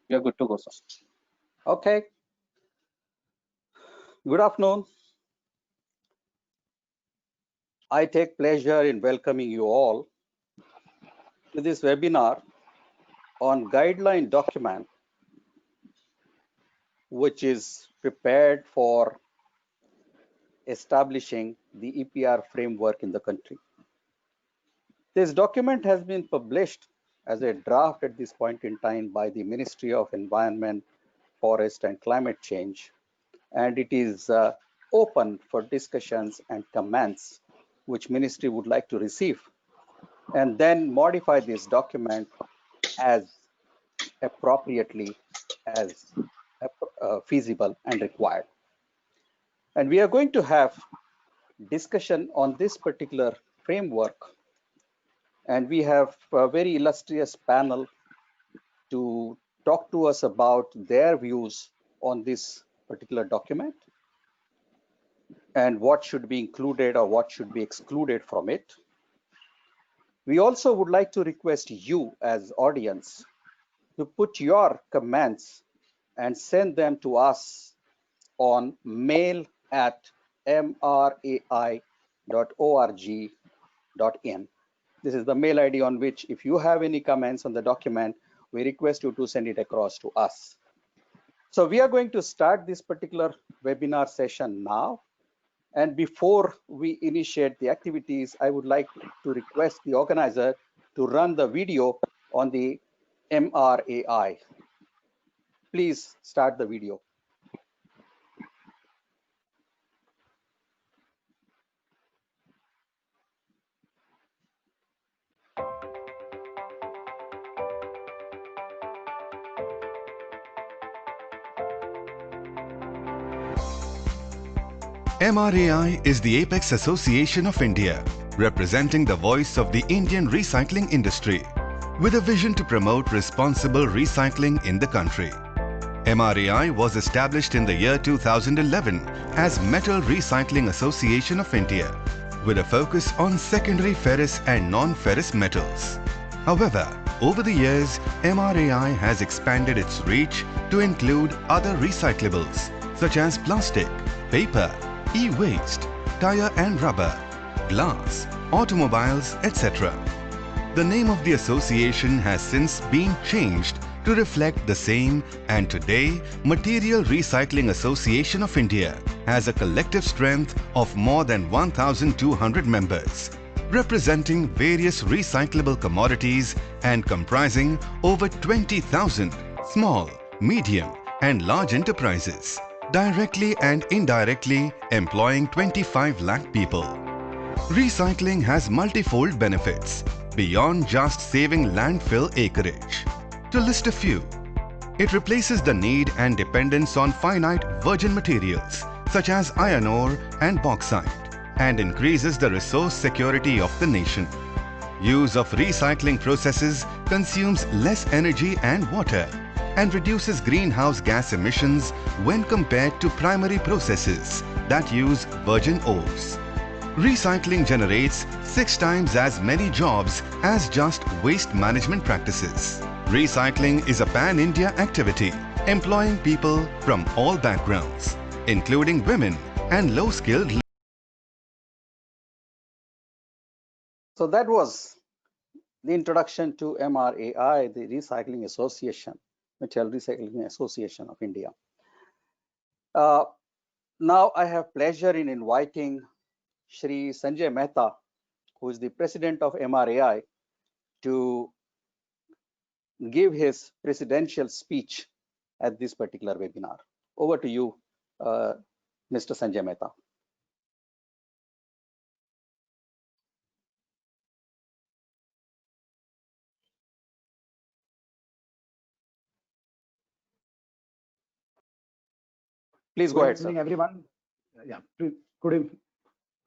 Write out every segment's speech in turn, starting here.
We are good to go, sir. Okay. Good afternoon. I take pleasure in welcoming you all to this webinar on guideline document, which is prepared for establishing the EPR framework in the country. This document has been published as a draft at this point in time by the Ministry of Environment, Forest and Climate Change, and it is open for discussions and comments which ministry would like to receive, and then modify this document as appropriately as feasible and required. And we are going to have discussion on this particular framework, and we have a very illustrious panel to talk to us about their views on this particular document and what should be included or what should be excluded from it. We also would like to request you as audience to put your comments and send them to us on mail@mrai.org.in. This is the mail ID on which, if you have any comments on the document, we request you to send it across to us. So we are going to start this particular webinar session now. And before we initiate the activities, I would like to request the organizer to run the video on the MRAI. Please start the video. MRAI is the apex association of India, representing the voice of the Indian recycling industry, with a vision to promote responsible recycling in the country. MRAI was established in the year 2011 as Metal Recycling Association of India, with a focus on secondary ferrous and non-ferrous metals. However, over the years, MRAI has expanded its reach to include other recyclables such as plastic, paper, e-waste, tire and rubber, glass, automobiles, etc. The name of the association has since been changed to reflect the same, and today Material Recycling Association of India has a collective strength of more than 1,200 members, representing various recyclable commodities and comprising over 20,000 small, medium and large enterprises, directly and indirectly employing 25 lakh people. Recycling has multifold benefits beyond just saving landfill acreage. To list a few, it replaces the need and dependence on finite virgin materials such as iron ore and bauxite and increases the resource security of the nation. Use of recycling processes consumes less energy and water and reduces greenhouse gas emissions when compared to primary processes that use virgin ores. Recycling generates 6 times as many jobs as just waste management practices. Recycling is a pan-India activity employing people from all backgrounds, including women and low-skilled. So that was the introduction to MRAI, the Recycling Association, Material Recycling Association of India. Now I have pleasure in inviting Shri Sanjay Mehta, who is the president of MRAI, to give his presidential speech at this particular webinar. Over to you, Mr. Sanjay Mehta. Please go ahead, sir. Good evening, everyone.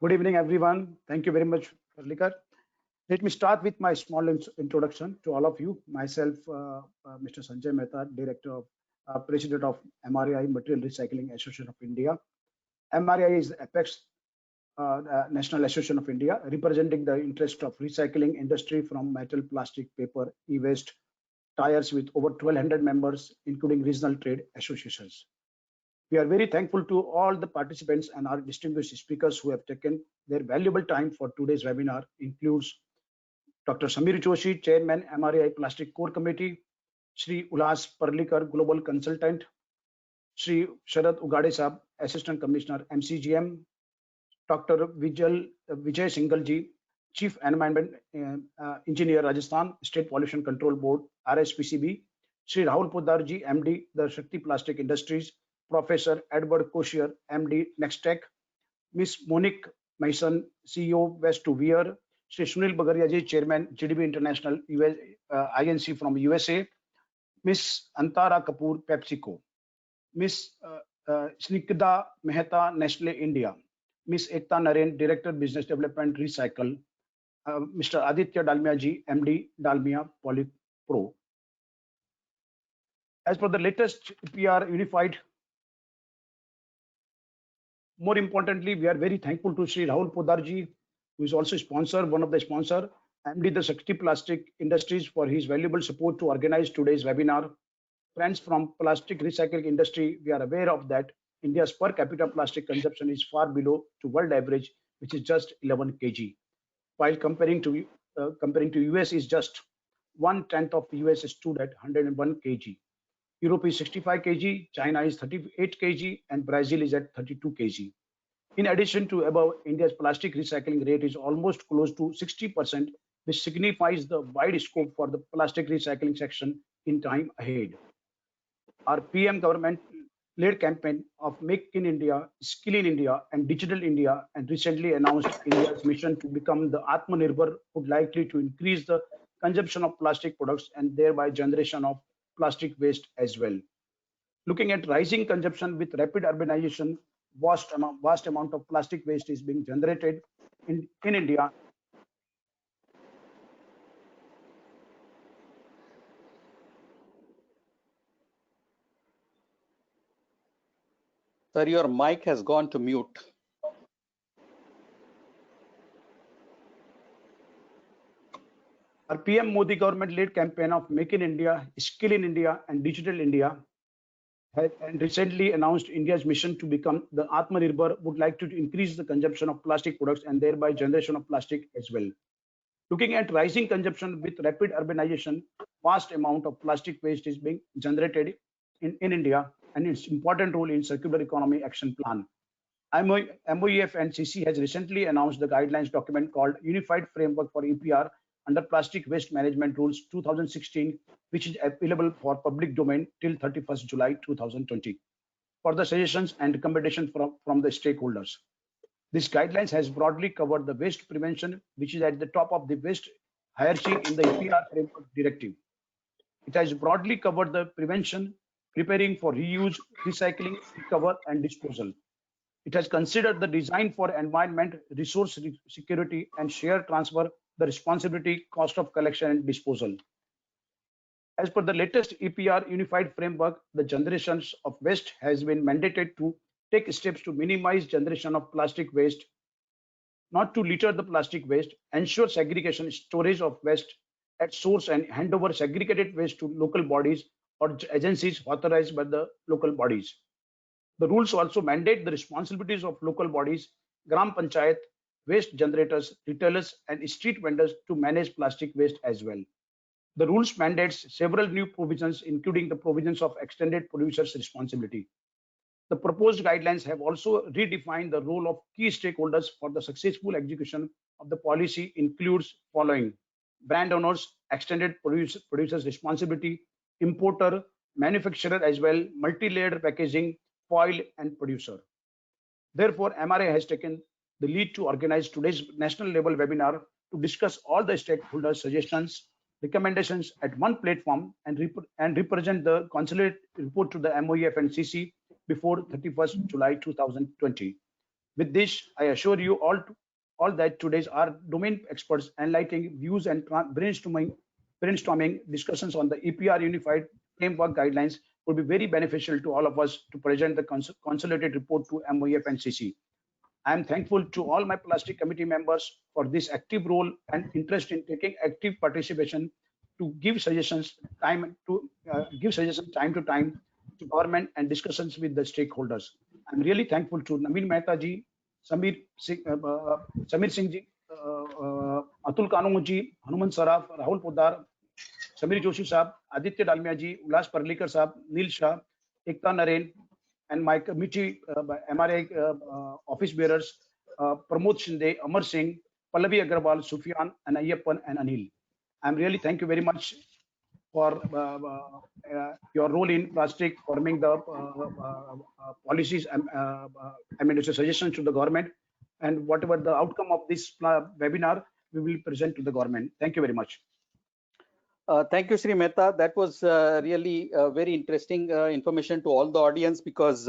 Good evening, everyone. Thank you very much, Parlikar. Let me start with my small introduction to all of you. Myself, Mr. Sanjay Mehta, Director of President of MRAI, Material Recycling Association of India. MRAI is the apex National Association of India, representing the interest of recycling industry from metal, plastic, paper, e-waste tie-ups with over 1,200 members, including regional trade associations. We are very thankful to all the participants and our distinguished speakers who have taken their valuable time for today's webinar. Includes Dr. Samir Joshi, Chairman, MRAI Plastic Core Committee, Shri Ulhas Parlikar, Global Consultant, Shri Sharad Ugadhe Sahab, Assistant Commissioner, MCGM, Dr. Vijai Singhal ji, Chief Environment Engineer, Rajasthan State Pollution Control Board, RSPCB, Shri Rahul Podaar ji, MD, the Shakti Plastic Industries, Professor Edward Kosior, MD, Nextex, Ms. Monique Maissan, CEO, West to Wear, Shri Sunil Bagaria ji, Chairman, GDB International US, INC from USA, Ms. Antara Kapoor, PepsiCo, Ms. Snigdha Mehta, Nestle India, Ms. Ekta Narain, Director Business Development Recycle, Mr. Aditya Dalmia ji, MD, Dalmia Polypro. As per the latest PR Unified, more importantly, we are very thankful to Shri Rahul Podaar ji, who is also one of the sponsor, MD the Shakti Plastic Industries, for his valuable support to organize today's webinar. Friends from plastic recycling industry, we are aware of that India's per capita plastic consumption is far below to world average, which is just 11 kg. While comparing to US is just 1/10 of US stood at 101 kg. Europe is 65 kg, China is 38 kg, and Brazil is at 32 kg. In addition to above, India's plastic recycling rate is almost close to 60%, which signifies the wide scope for the plastic recycling section in time ahead. Our PM government-led campaign of Make in India, Skill in India, and Digital India, and recently announced India's mission to become the Atmanirbhar would likely to increase the consumption of plastic products and thereby generation of plastic waste as well. Looking at rising consumption with rapid urbanization, vast amount of plastic waste is being generated in India. Sir, your mic has gone to mute. Our PM Modi government-led campaign of Make in India, Skill in India, and Digital India and recently announced India's mission to become the Atmanirbhar would like to increase the consumption of plastic products and thereby generation of plastic as well. Looking at rising consumption with rapid urbanization, vast amount of plastic waste is being generated in India and its important role in circular economy action plan. MOEF and CC has recently announced the guidelines document called Unified Framework for EPR under Plastic Waste Management Rules 2016, which is available for public domain till 31st July 2020 for the suggestions and recommendations from the stakeholders. This guidelines has broadly covered the waste prevention, which is at the top of the waste hierarchy in the EPR framework directive. It has broadly covered the prevention, preparing for reuse, recycling, recover, and disposal. It has considered the design for environment, resource security, and share transfer, the responsibility, cost of collection and disposal. As per the latest EPR unified framework, the generations of waste has been mandated to take steps to minimize generation of plastic waste, not to litter the plastic waste, ensure segregation storage of waste at source and hand over segregated waste to local bodies or agencies authorized by the local bodies. The rules also mandate the responsibilities of local bodies, Gram Panchayat, waste generators, retailers, and street vendors to manage plastic waste as well. The rules mandates several new provisions, including the provisions of extended producer's responsibility. The proposed guidelines have also redefined the role of key stakeholders for the successful execution of the policy includes following: brand owners, extended producer's responsibility, importer, manufacturer as well, multi-layered packaging, foil, and producer. Therefore, MRAI has taken the lead to organize today's national level webinar to discuss all the stakeholders' suggestions, recommendations at one platform and represent the consolidated report to the MOEF and CC before 31st July 2020. With this, I assure you all that today's our domain experts enlightening views and brainstorming discussions on the EPR Unified Framework Guidelines would be very beneficial to all of us to present the consolidated report to MOEF and CC. I am thankful to all my plastic committee members for this active role and interest in taking active participation to give suggestions time to time to government and discussions with the stakeholders. I'm really thankful to Naveen Mehta ji, Samir Singh ji, Atul Kanungo ji, Hanuman Saraf, Rahul Podaar, Samir Joshi Saab, Aditya Dalmia ji, Ulhas Parlikar Saab, Neil Shah, Ekta Narain, and my committee MRAI office bearers, Pramod Shinde, Amar Singh, Pallavi Agarwal, Sufyan, and Ayyappan and Anil. I'm really thank you very much for your role in plastic forming the policies and suggestions to the government, and whatever the outcome of this webinar, we will present to the government. Thank you very much. Thank you, Sri Mehta. That was really very interesting information to all the audience, because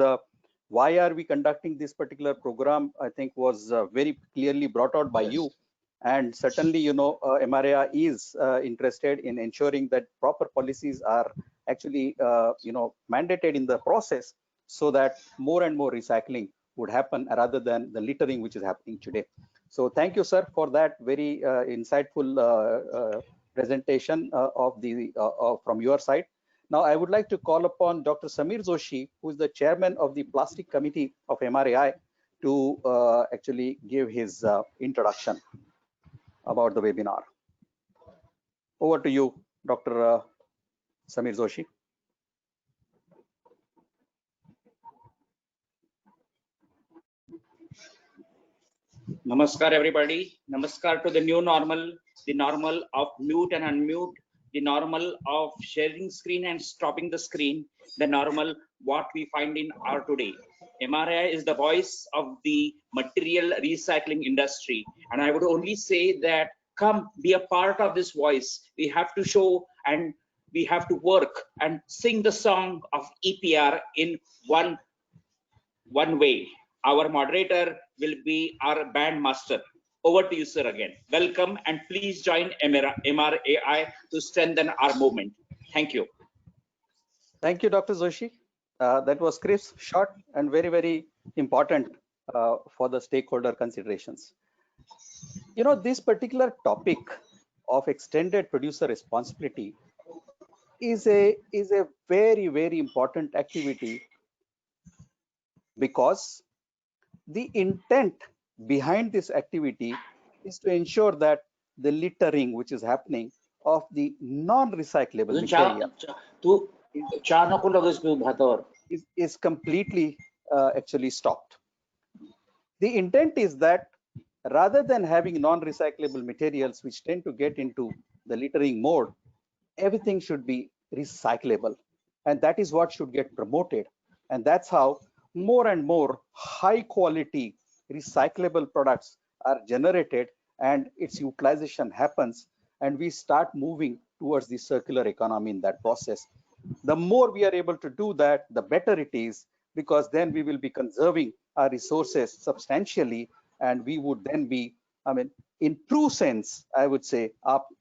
why are we conducting this particular program, I think was very clearly brought out by you. And certainly, you know, MRAI is interested in ensuring that proper policies are actually, you know, mandated in the process, so that more and more recycling would happen rather than the littering which is happening today. So thank you, sir, for that very insightful presentation from your side. Now, I would like to call upon Dr. Samir Joshi, who is the chairman of the Plastic Committee of MRAI, to actually give his introduction about the webinar. Over to you, Dr. Samir Joshi. Namaskar, everybody. Namaskar to the new normal, the normal of mute and unmute, the normal of sharing screen and stopping the screen, the normal what we find in our today. MRAI is the voice of the material recycling industry, and I would only say that come be a part of this voice. We have to show and we have to work and sing the song of EPR in one way. Our moderator will be our band master. Over to you, sir, again. Welcome, and please join MRAI to strengthen our movement. Thank you. Thank you, Dr. Joshi. That was crisp, short, and very, very important for the stakeholder considerations. You know, this particular topic of extended producer responsibility is a very, very important activity, because the intent behind this activity is to ensure that the littering which is happening of the non-recyclable material is completely actually stopped. The intent is that rather than having non-recyclable materials which tend to get into the littering mode, everything should be recyclable, and that is what should get promoted. And that's how more and more high quality recyclable products are generated and its utilization happens, and we start moving towards the circular economy in that process. The more we are able to do that, the better it is, because then we will be conserving our resources substantially, and we would then be, I mean, in true sense, I would say,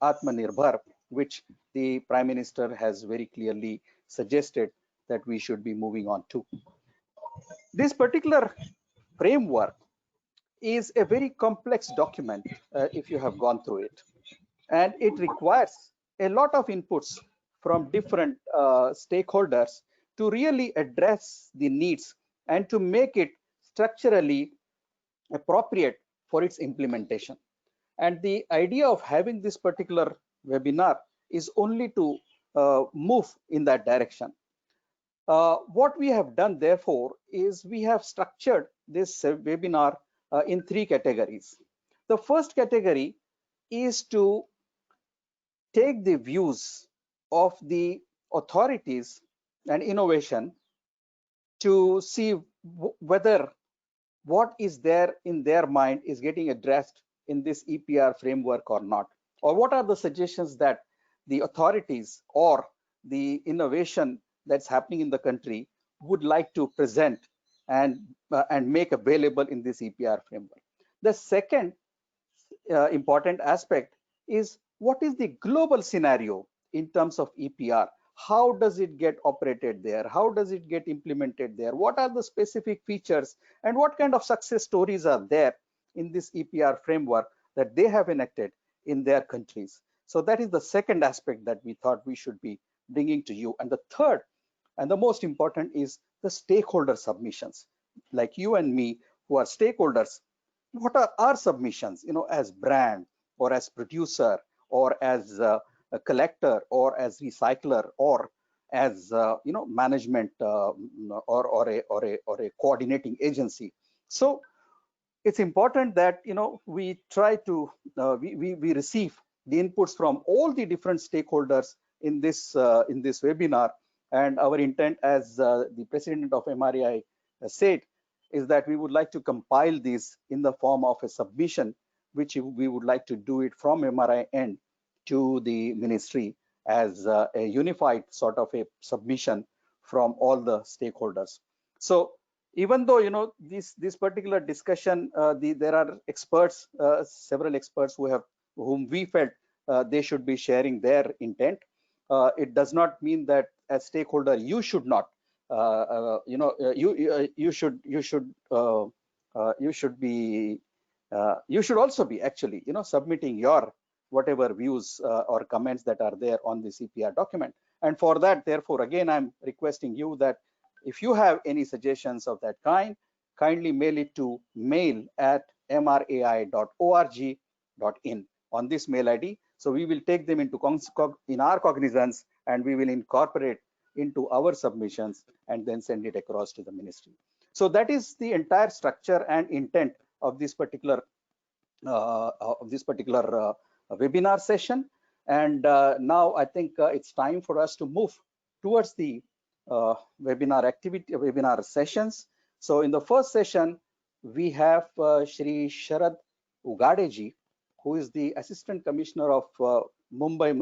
Atmanirbhar, which the Prime Minister has very clearly suggested that we should be moving on to. This particular framework is a very complex document if you have gone through it, and it requires a lot of inputs from different stakeholders to really address the needs and to make it structurally appropriate for its implementation. And the idea of having this particular webinar is only to move in that direction. What we have done, therefore, is we have structured this webinar in three categories. The first category is to take the views of the authorities and innovation to see whether what is there in their mind is getting addressed in this EPR framework or not, or what are the suggestions that the authorities or the innovation that's happening in the country would like to present and make available in this EPR framework. The second important aspect is what is the global scenario in terms of EPR? How does it get operated there? How does it get implemented there? What are the specific features and what kind of success stories are there in this EPR framework that they have enacted in their countries? So that is the second aspect that we thought we should be bringing to you. And the third and the most important is the stakeholder submissions. Like you and me, who are stakeholders, what are our submissions, as brand or as producer or as a collector or as recycler or as management or a coordinating agency. So it's important that we try to we receive the inputs from all the different stakeholders in this webinar. And our intent, as the president of MRAI said, is that we would like to compile these in the form of a submission, which we would like to do it from MRAI end to the ministry as a unified sort of a submission from all the stakeholders. So even though this particular discussion, there are experts, several experts whom we felt they should be sharing their intent. It does not mean that as stakeholder you should not you should also be actually submitting your whatever views or comments that are there on the CPR document. And for that, therefore, again, I'm requesting you that if you have any suggestions of that kind, kindly mail it to mail@mrai.org.in on this mail ID. So we will take them into in our cognizance, and we will incorporate into our submissions and then send it across to the ministry. So that is the entire structure and intent of this particular webinar session. And now I think it's time for us to move towards the webinar sessions. So in the first session, we have Shri Sharad Ugadhe ji, who is the Assistant Commissioner of Mumbai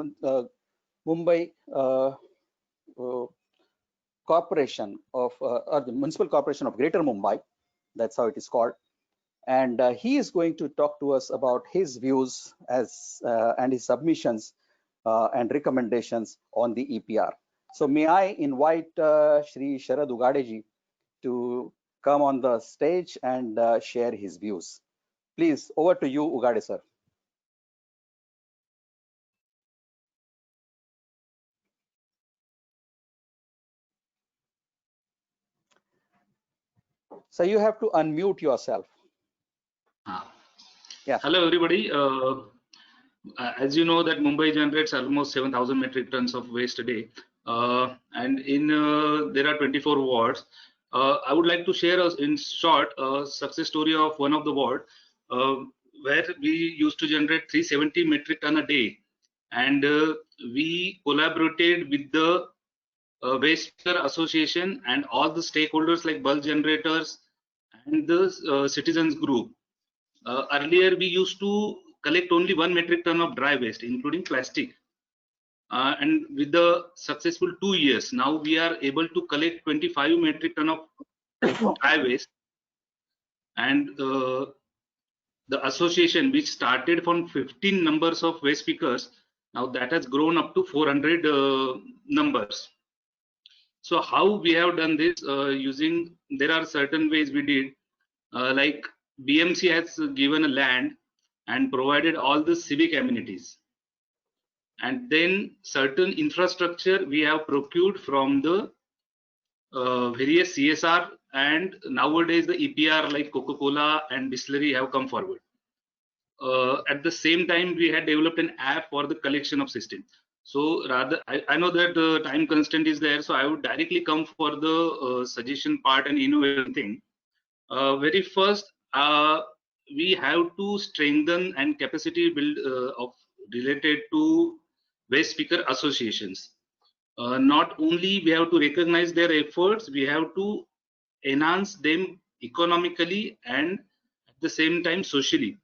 Corporation of or the Municipal Corporation of Greater Mumbai. That's how it is called. And he is going to talk to us about his views and his submissions and recommendations on the EPR. So may I invite Shri Sharad Ugadhe ji to come on the stage and share his views. Please, over to you, Ugadhe sir. So you have to unmute yourself. Yeah. Hello, everybody. As you know that Mumbai generates almost 7,000 metric tons of waste a day. And there are 24 wards. I would like to share in short a success story of one of the ward where we used to generate 370 metric ton a day. And we collaborated with the Waste Association and all the stakeholders like bulk generators and the citizens group. Earlier, we used to collect only 1 metric ton of dry waste, including plastic. And with the successful 2 years, now we are able to collect 25 metric ton of dry waste. And the association, which started from 15 numbers of waste pickers, now that has grown up to 400 numbers. So how we have done this using, there are certain ways we did, like BMC has given a land and provided all the civic amenities. And then certain infrastructure we have procured from the various CSR, and nowadays the EPR like Coca-Cola and Distillery have come forward. At the same time, we had developed an app for the collection of system. So rather, I know that the time constraint is there, so I would directly come for the suggestion part and innovation thing. Very first, we have to strengthen and capacity build of related to waste picker associations. Not only we have to recognize their efforts, we have to enhance them economically and at the same time socially.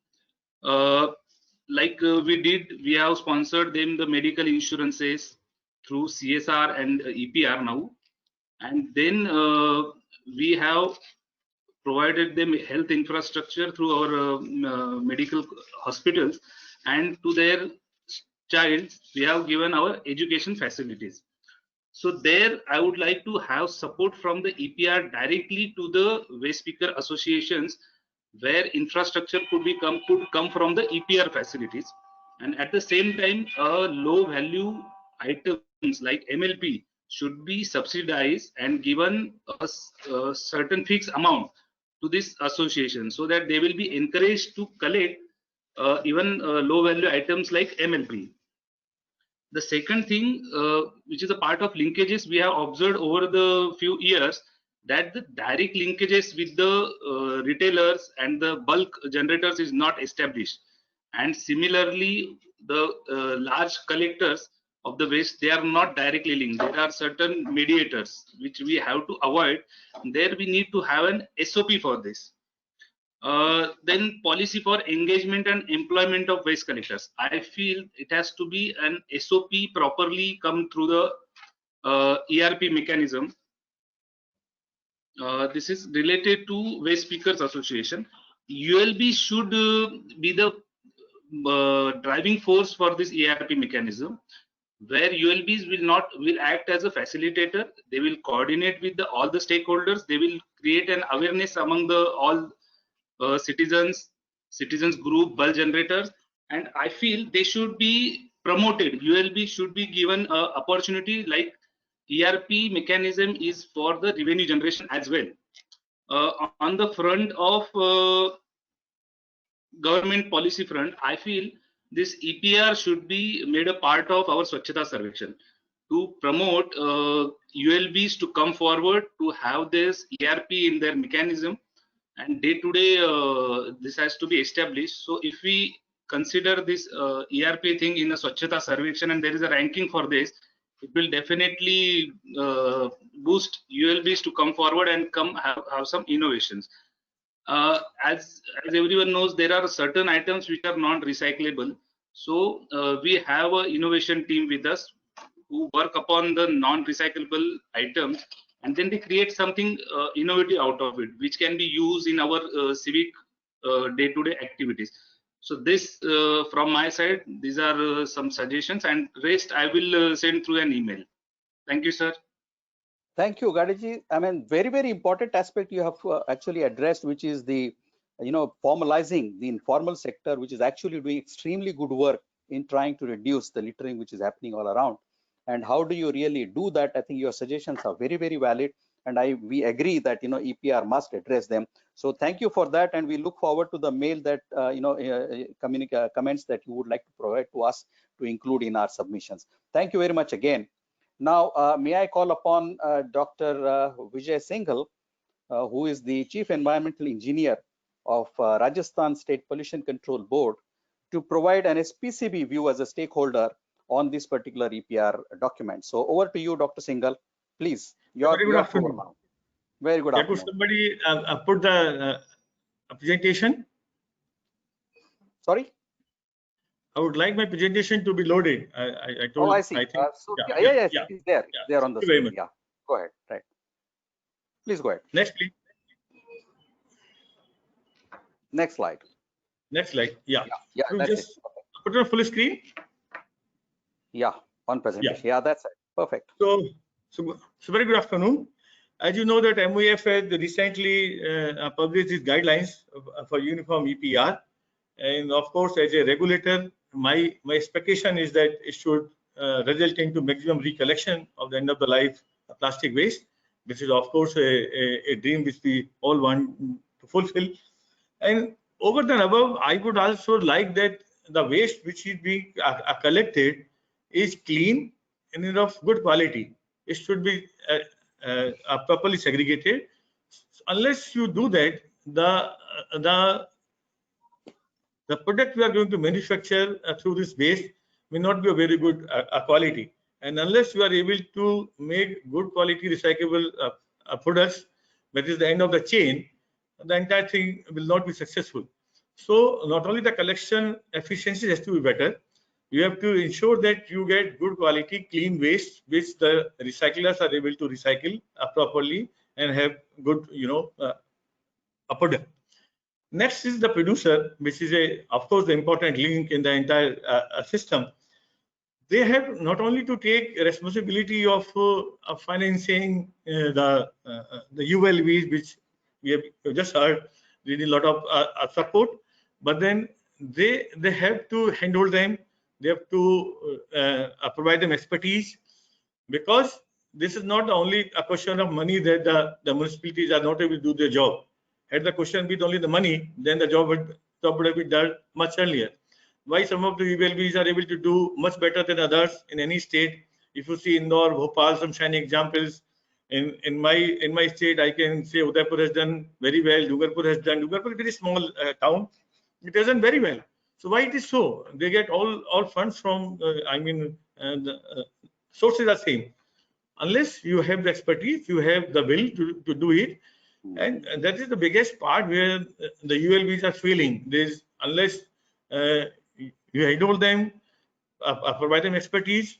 We have sponsored them the medical insurances through CSR and EPR now, and then we have provided them health infrastructure through our medical hospitals, and to their child we have given our education facilities. So there I would like to have support from the EPR directly to the waste picker associations, where infrastructure could come from the EPR facilities. And at the same time, low value items like MLP should be subsidized and given a certain fixed amount to this association, so that they will be encouraged to collect even low value items like MLP. The second thing, which is a part of linkages, we have observed over the few years that the direct linkages with the retailers and the bulk generators is not established. And similarly, the large collectors of the waste, they are not directly linked. There are certain mediators which we have to avoid. There we need to have an SOP for this. Then policy for engagement and employment of waste collectors. I feel it has to be an SOP properly come through the ERP mechanism. This is related to Waste Pickers Association. ULB should be the driving force for this ERP mechanism, where ULBs will act as a facilitator. They will coordinate with all the stakeholders. They will create an awareness among all citizens group, bulk generators, and I feel they should be promoted. ULB should be given an opportunity, like ERP mechanism is for the revenue generation as well. On the front of government policy front, I feel this EPR should be made a part of our Swachhata Sarvekshan to promote ULBs to come forward to have this ERP in their mechanism, and day to day this has to be established. So if we consider this ERP thing in a Swachhata Sarvekshan and there is a ranking for this, it will definitely boost ULBs to come forward and have some innovations. As everyone knows, there are certain items which are non-recyclable. So we have an innovation team with us who work upon the non-recyclable items, and then they create something innovative out of it, which can be used in our civic day-to-day activities. So this, from my side, these are some suggestions, and rest I will send through an email. Thank you, sir. Thank you, Ugadhe. I mean, very, very important aspect you have actually addressed, which is the, formalizing the informal sector, which is actually doing extremely good work in trying to reduce the littering, which is happening all around. And how do you really do that? I think your suggestions are very, very valid, and we agree that EPR must address them. So thank you for that, and we look forward to the mail that comments that you would like to provide to us to include in our submissions. Thank you very much again. Now, may I call upon Dr. Vijai Singhal, who is the Chief Environmental Engineer of Rajasthan State Pollution Control Board, to provide an SPCB view as a stakeholder on this particular EPR document. So over to you, Dr. Singhal. Please, your floor now. Very good afternoon. Could somebody put the presentation? Sorry? I would like my presentation to be loaded. I told. Oh, I see. I think, yes, it is there. Yeah. There on the screen. Yeah. Go ahead. Right. Please go ahead. Next, please. Next slide. Next slide. Yeah. That's just put it on full screen. Yeah, on presentation. Yeah, that's it. Perfect. So very good afternoon. As you know that MOEF has recently published its guidelines for uniform EPR, and of course, as a regulator, my expectation is that it should result into maximum recollection of the end of the life plastic waste. This is of course a dream which we all want to fulfill. And over and above, I would also like that the waste which is being collected is clean and of good quality. It should be properly segregated. Unless you do that, the product we are going to manufacture through this waste may not be a very good quality. And unless you are able to make good quality recyclable products, that is the end of the chain, the entire thing will not be successful. So not only the collection efficiency has to be better, you have to ensure that you get good quality clean waste which the recyclers are able to recycle properly and have good a product. Next is the producer, which is of course the important link in the entire system. They have not only to take responsibility of financing the ULVs, which we have just heard, really a lot of support, but then they have to handle them They have to provide them expertise, because this is not only a question of money that the municipalities are not able to do their job. Had the question been only the money, then the job would have been done much earlier. Why some of the ULBs are able to do much better than others in any state? If you see Indore, Bhopal, some shining examples. In my state, I can say Udaipur has done very well. Dugarpur has done. Dugarpur is a very small town. It has done very well. So why it is so? They get all funds from. The sources are same. Unless you have the expertise, you have the will to do it, and that is the biggest part where the ULBs are failing. There's unless you enroll them, provide them expertise,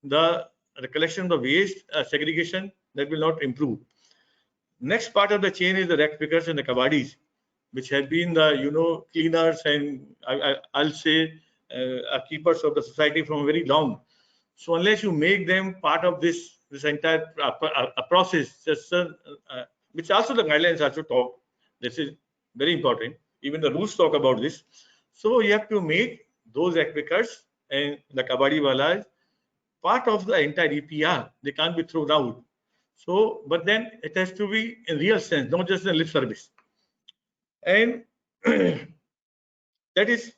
the collection of the waste, segregation, that will not improve. Next part of the chain is the rec pickers and the kabadis, which have been the cleaners and I'll say keepers of the society from very long. So unless you make them part of this entire process, which also the guidelines also talk, this is very important. Even the rules talk about this. So you have to make those rec pickers and the kabadi walas part of the entire EPR. They can't be thrown out. So, but then it has to be in real sense, not just in lip service. And that is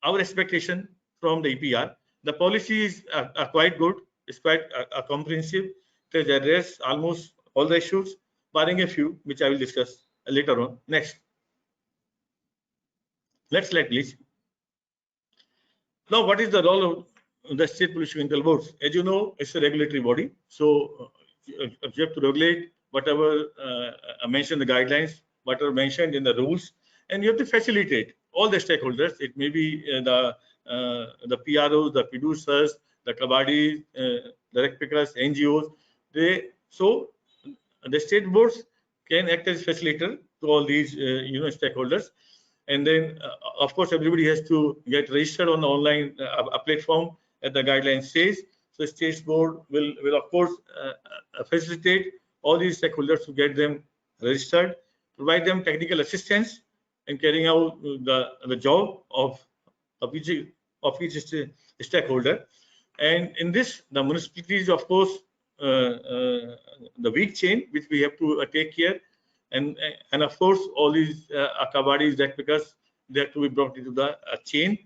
our expectation from the EPR. The policy is quite good. It's quite comprehensive. It has addressed almost all the issues, barring a few, which I will discuss later on. Next slide, please. Now, what is the role of the state pollution control boards? As you know, it's a regulatory body. So you have to regulate whatever mentioned in the guidelines, whatever mentioned in the rules, and you have to facilitate all the stakeholders. It may be the PROs, the producers, the kabadis, the rec pickers, NGOs. So the state boards can act as facilitator to all these stakeholders. And then, of course, everybody has to get registered on the online platform, as the guideline says. So, the state board will of course facilitate all these stakeholders to get them registered, provide them technical assistance in carrying out the job of each stakeholder. And in this, the municipalities, of course, the weak chain, which we have to take care. And of course, all these kabadis, that because they have to be brought into the chain.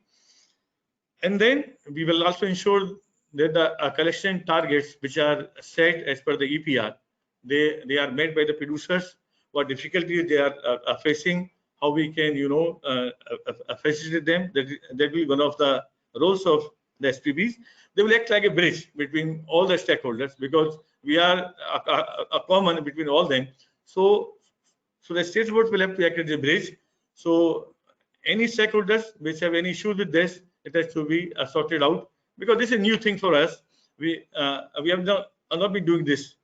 And then we will also ensure that the collection targets, which are set as per the EPR, they are met by the producers. What difficulties they are facing, how we can facilitate them. That will be one of the roles of the SPBs. They will act like a bridge between all the stakeholders, because we are a common between all them. So the state board will have to act as a bridge. So any stakeholders which have any issues with this, it has to be sorted out, because this is a new thing for us. We have not been doing this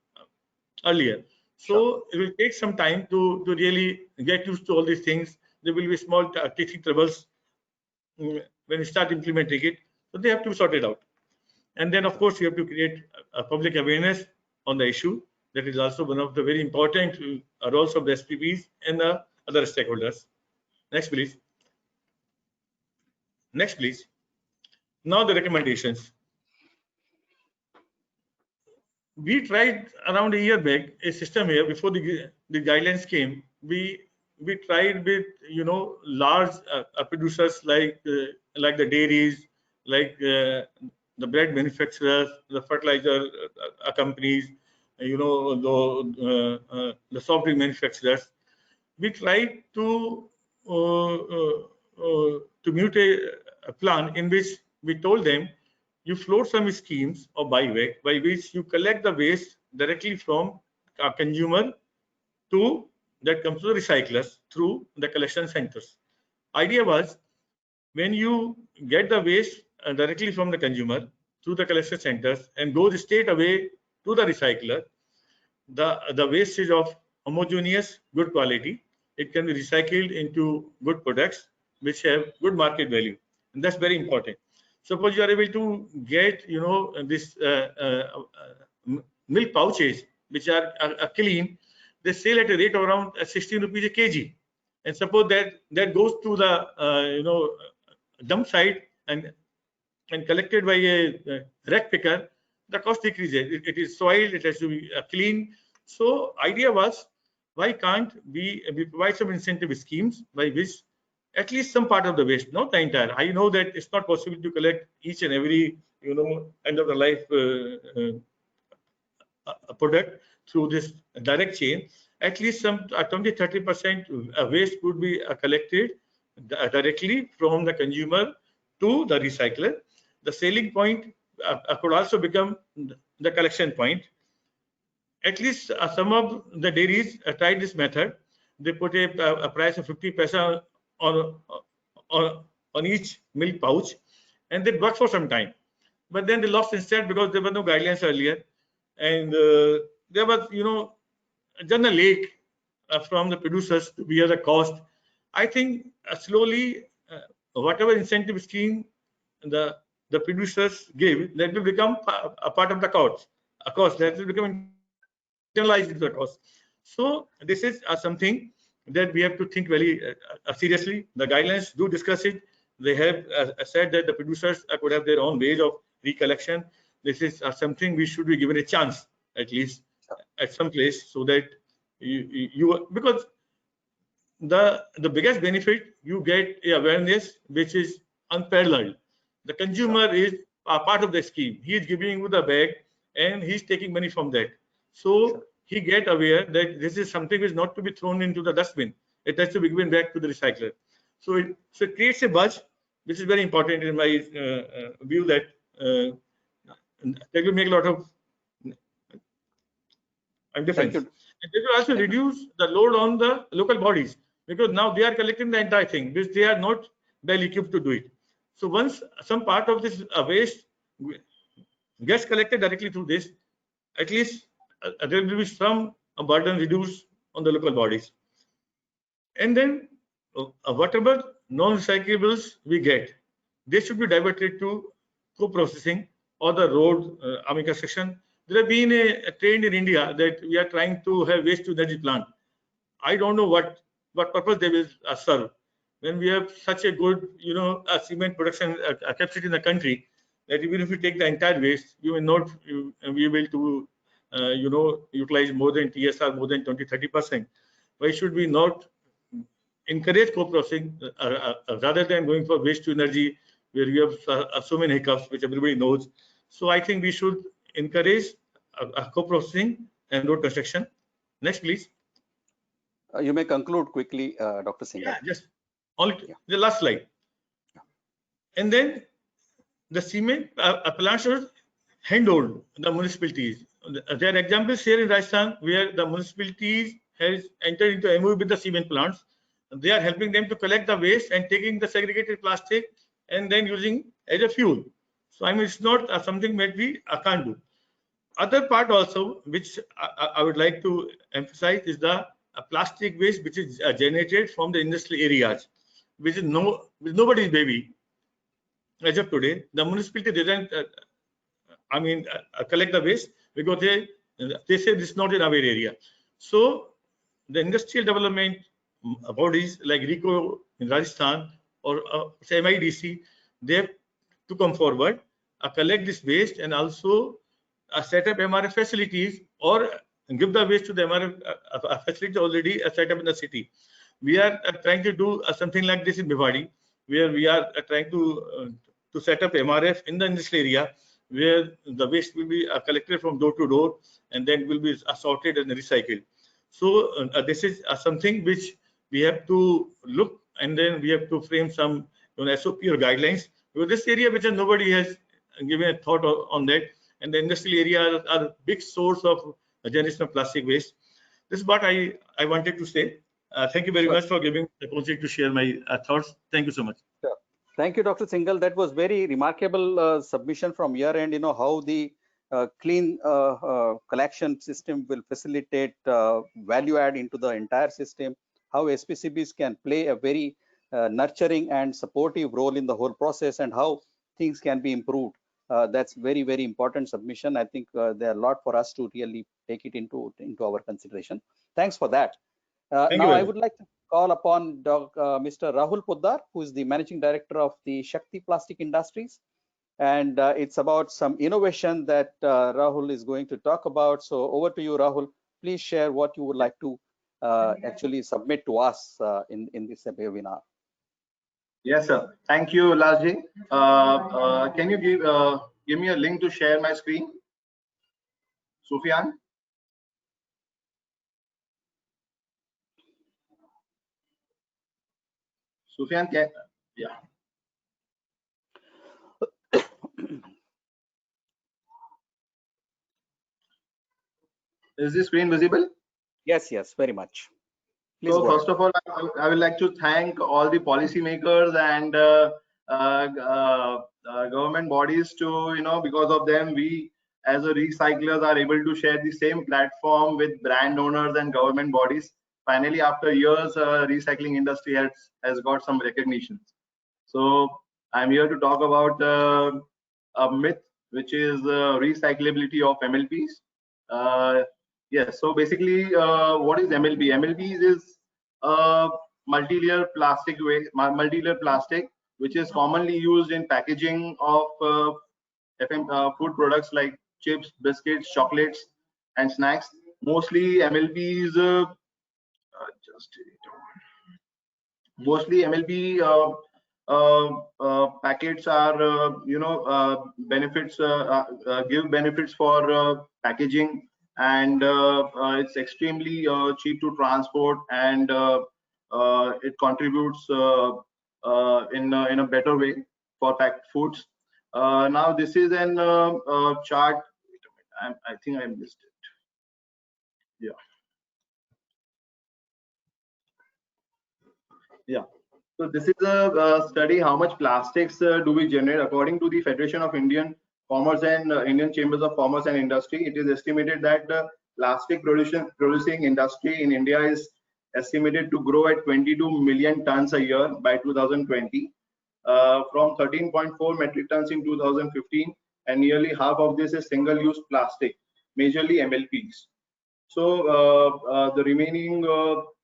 earlier. So it will take some time to really get used to all these things. There will be small teething troubles when you start implementing it. So they have to be sorted out. And then, of course, you have to create a public awareness on the issue. That is also one of the very important roles of the SPBs and the other stakeholders. Next, please. Next, please. Now the recommendations. We tried around a year back a system here before the guidelines came. We tried with large producers like the dairies, like the bread manufacturers, the fertilizer companies, the soft drink manufacturers. We tried to mute a plan in which we told them, you float some schemes of buyback by which you collect the waste directly from a consumer that comes to the recyclers through the collection centers. Idea was, when you get the waste directly from the consumer through the collection centers and goes straight away to the recycler, the waste is of homogeneous, good quality. It can be recycled into good products which have good market value, and that's very important. Suppose you are able to get this milk pouches which are clean, they sell at a rate of around 16 rupees a kg, and suppose that goes to the dump site and and collected by a rack picker, the cost decreases. It is soiled, it has to be clean. So idea was, why can't we provide some incentive schemes by which at least some part of the waste, not the entire. I know that it's not possible to collect each and every, end of the life product through this direct chain. At least some 20-30% waste could be collected directly from the consumer to the recycler. The selling point could also become the collection point. At least some of the dairies tried this method. They put a price of 50 paisa on each milk pouch, and it worked for some time. But then they lost instead because there were no guidelines earlier, and there was, general lake from the producers to bear the cost. I think slowly, whatever incentive scheme the producers give, that will become a part of the cost. Of course, that will become internalized into the cost. So this is something that we have to think very seriously. The guidelines do discuss it. They have said that the producers could have their own ways of recollection. This is something we should be given a chance, at least at some place, so that you because the biggest benefit, you get a awareness which is unparalleled. The consumer is a part of the scheme. He is giving you the bag and he's taking money from that. So he get aware that this is something which is not to be thrown into the dustbin. It has to be given back to the recycler. So it creates a buzz, which is very important in my view, that will make a lot of difference. And it will also reduce the load on the local bodies, because now they are collecting the entire thing, which they are not well equipped to do it. So once some part of this waste gets collected directly through this, at least there will be some burden reduced on the local bodies. And then whatever non-recyclables we get, they should be diverted to co-processing or the road construction. There have been a trend in India that we are trying to have waste to energy plant. I don't know what purpose they will serve when we have such a good, cement production capacity in the country, that even if you take the entire waste, you will not be able to, utilize more than TSR, more than 20-30%. Why should we not encourage co-processing rather than going for waste to energy, where we have so many hiccups, which everybody knows? So I think we should encourage co-processing and road construction. Next, please. You may conclude quickly, Dr. Singhal. Yeah, just only the last slide. And then the cement plants should handhold the municipalities. There are examples here in Rajasthan where the municipalities has entered into MOU with the cement plants. They are helping them to collect the waste and taking the segregated plastic and then using as a fuel. So I mean, it's not something that we can't do. Other part also, which I would like to emphasize, is the plastic waste which is generated from the industrial areas, which is nobody's baby. As of today, the municipality doesn't, collect the waste because they say this is not in our area. So the industrial development bodies like RICO in Rajasthan or MIDC, they have to come forward, collect this waste, and also set up MRF facilities, or give the waste to the MRF facility already set up in the city. We are trying to do something like this in Bhiwadi, where we are trying to set up MRF in the industrial area, where the waste will be collected from door to door and then will be sorted and recycled. So this is something which we have to look, and then we have to frame some SOP or guidelines, because this area which nobody has given a thought on that, and the industrial areas are a big source of generation of plastic waste. This is what I wanted to say. Thank you very much for giving the opportunity to share my thoughts. Thank you so much. Sure. Thank you, Dr. Singhal. That was very remarkable submission from your end. How the clean collection system will facilitate value add into the entire system, how SPCBs can play a very nurturing and supportive role in the whole process, and how things can be improved. That's very, very important submission. I think there are a lot for us to really take it into our consideration. Thanks for that. Now I would like to call upon Mr. Rahul Podaar, who is the Managing Director of the Shakti Plastic Industries. and it's about some innovation that Rahul is going to talk about. So over to you, Rahul. Please share what you would like to actually submit to us in this webinar. Yes, sir. Thank you, Ulhas. Can you give me a link to share my screen, Sufyan? Sufyan, yeah. Is the screen visible? Yes, yes, very much. Please so first of all, I would like to thank all the policymakers and government bodies to, because of them, we as a recyclers are able to share the same platform with brand owners and government bodies. Finally, after years, recycling industry has got some recognition. So I'm here to talk about a myth, which is recyclability of MLPs. Yes, so basically, what is MLP? MLPs is multi-layer plastic which is commonly used in packaging of food products like chips, biscuits, chocolates, and snacks. Mostly MLPs, mostly MLP packets are, benefits, give benefits for packaging, and it's extremely cheap to transport, and it contributes in a better way for packed foods. Now this is an chart. I think I missed it. Yeah. So this is a study how much plastics do we generate according to the Federation of Indian Commerce and Indian Chambers of Commerce and Industry. It is estimated that the plastic producing industry in India is estimated to grow at 22 million tons a year by 2020, from 13.4 metric tons in 2015, and nearly half of this is single-use plastic, majorly MLPs. So the remaining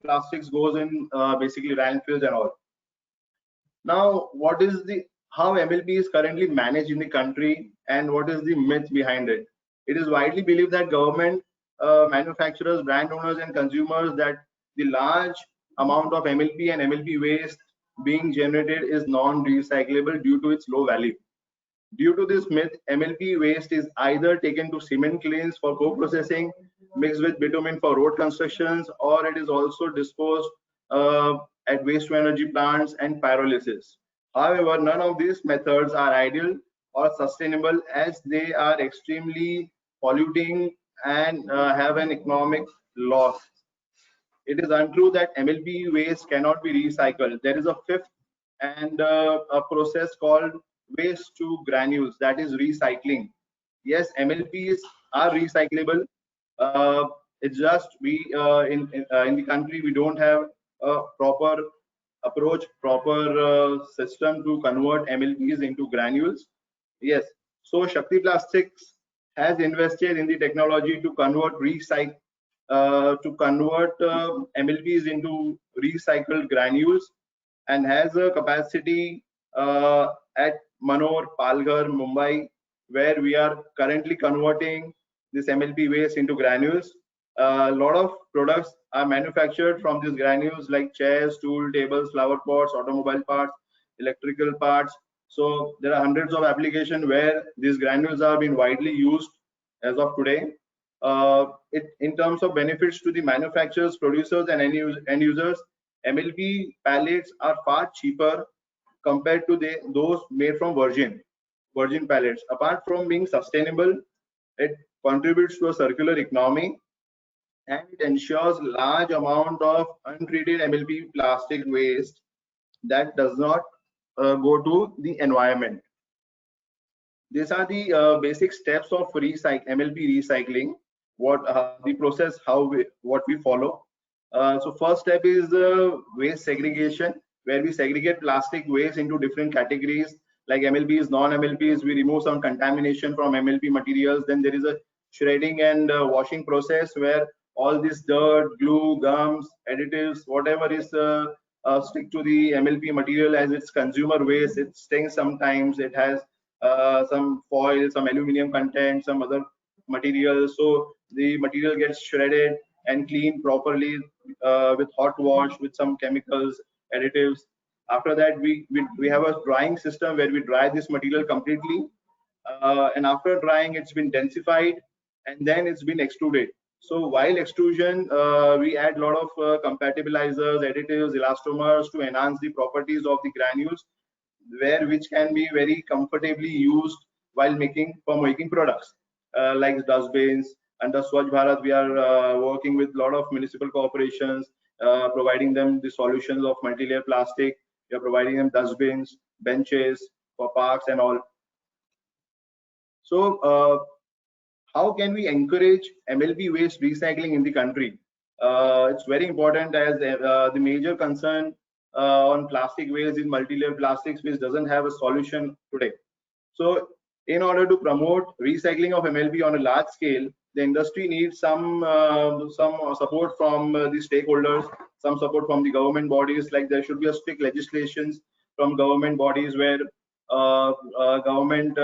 plastics goes in basically landfills and all. Now, what is how MLP is currently managed in the country, and what is the myth behind it? It is widely believed that government, manufacturers, brand owners, and consumers that the large amount of MLP and MLP waste being generated is non-recyclable due to its low value. Due to this myth, MLP waste is either taken to cement kilns for co-processing, mixed with bitumen for road constructions, or it is also disposed at waste-to-energy plants and pyrolysis. However, none of these methods are ideal or sustainable, as they are extremely polluting and have an economic loss. It is untrue that MLP waste cannot be recycled. There is a fifth and a process called waste to granules, that is recycling. Yes, MLPs are recyclable. It's just we in the country we don't have a proper approach, proper system to convert MLPs into granules. Yes, so Shakti Plastics has invested in the technology to convert MLPs into recycled granules, and has a capacity at Manor, Palghar, Mumbai, where we are currently converting this MLP waste into granules. A lot of products are manufactured from these granules, like chairs, stool, tables, flower pots, automobile parts, electrical parts. So there are hundreds of applications where these granules are being widely used as of today. In terms of benefits to the manufacturers, producers, and end users, MLP pallets are far cheaper compared to those made from virgin pallets. Apart from being sustainable, it contributes to a circular economy, and it ensures large amount of untreated MLP plastic waste that does not go to the environment. These are the basic steps of MLP recycling. What the process, what we follow. So first step is waste segregation, where we segregate plastic waste into different categories like MLPs, non-MLPs. We remove some contamination from MLP materials. Then there is a shredding and washing process, where all this dirt, glue, gums, additives, whatever is stick to the MLP material as its consumer waste. It stinks sometimes. It has some foil, some aluminum content, some other materials. So the material gets shredded and cleaned properly with hot wash, with some chemicals, additives. After that, we have a drying system where we dry this material completely, and after drying, it's been densified, and then it's been extruded. So while extrusion, we add a lot of compatibilizers, additives, elastomers to enhance the properties of the granules, which can be very comfortably used while making products like dustbins. Under Swachh Bharat, we are working with a lot of municipal corporations, providing them the solutions of multi-layer plastic. We are providing them dustbins, benches for parks and all. So how can we encourage MLP waste recycling in the country? It's very important, as the major concern on plastic waste is multi-layer plastics, which doesn't have a solution today. So in order to promote recycling of MLP on a large scale, the industry needs some support from the stakeholders, some support from the government bodies. Like there should be a strict legislations from government bodies where government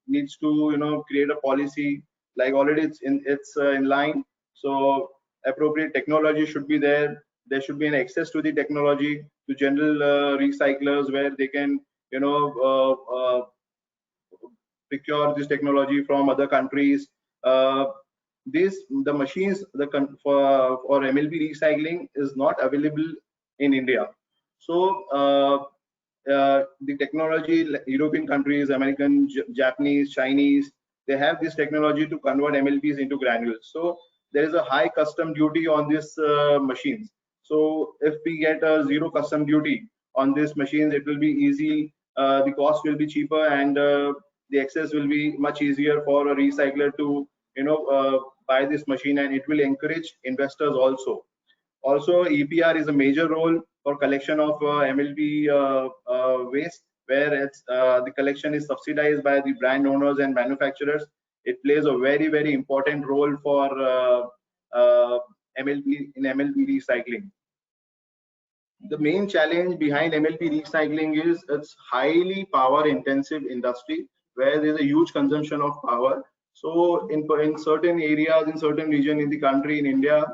needs to create a policy. Like already it's in line. So appropriate technology should be there. There should be an access to the technology to general recyclers where they can procure this technology from other countries. The machines for MLP recycling is not available in India. So the technology, European countries, American, Japanese, Chinese, they have this technology to convert MLPs into granules. So there is a high custom duty on these machines. So if we get a zero custom duty on these machines, it will be easy. The cost will be cheaper, and the access will be much easier for a recycler to buy this machine, and it will encourage investors also. Also, EPR is a major role for collection of MLP waste, where the collection is subsidized by the brand owners and manufacturers. It plays a very, very important role for MLP recycling. The main challenge behind MLP recycling is it's highly power intensive industry where there's a huge consumption of power. So in certain areas, in certain region in the country, in India,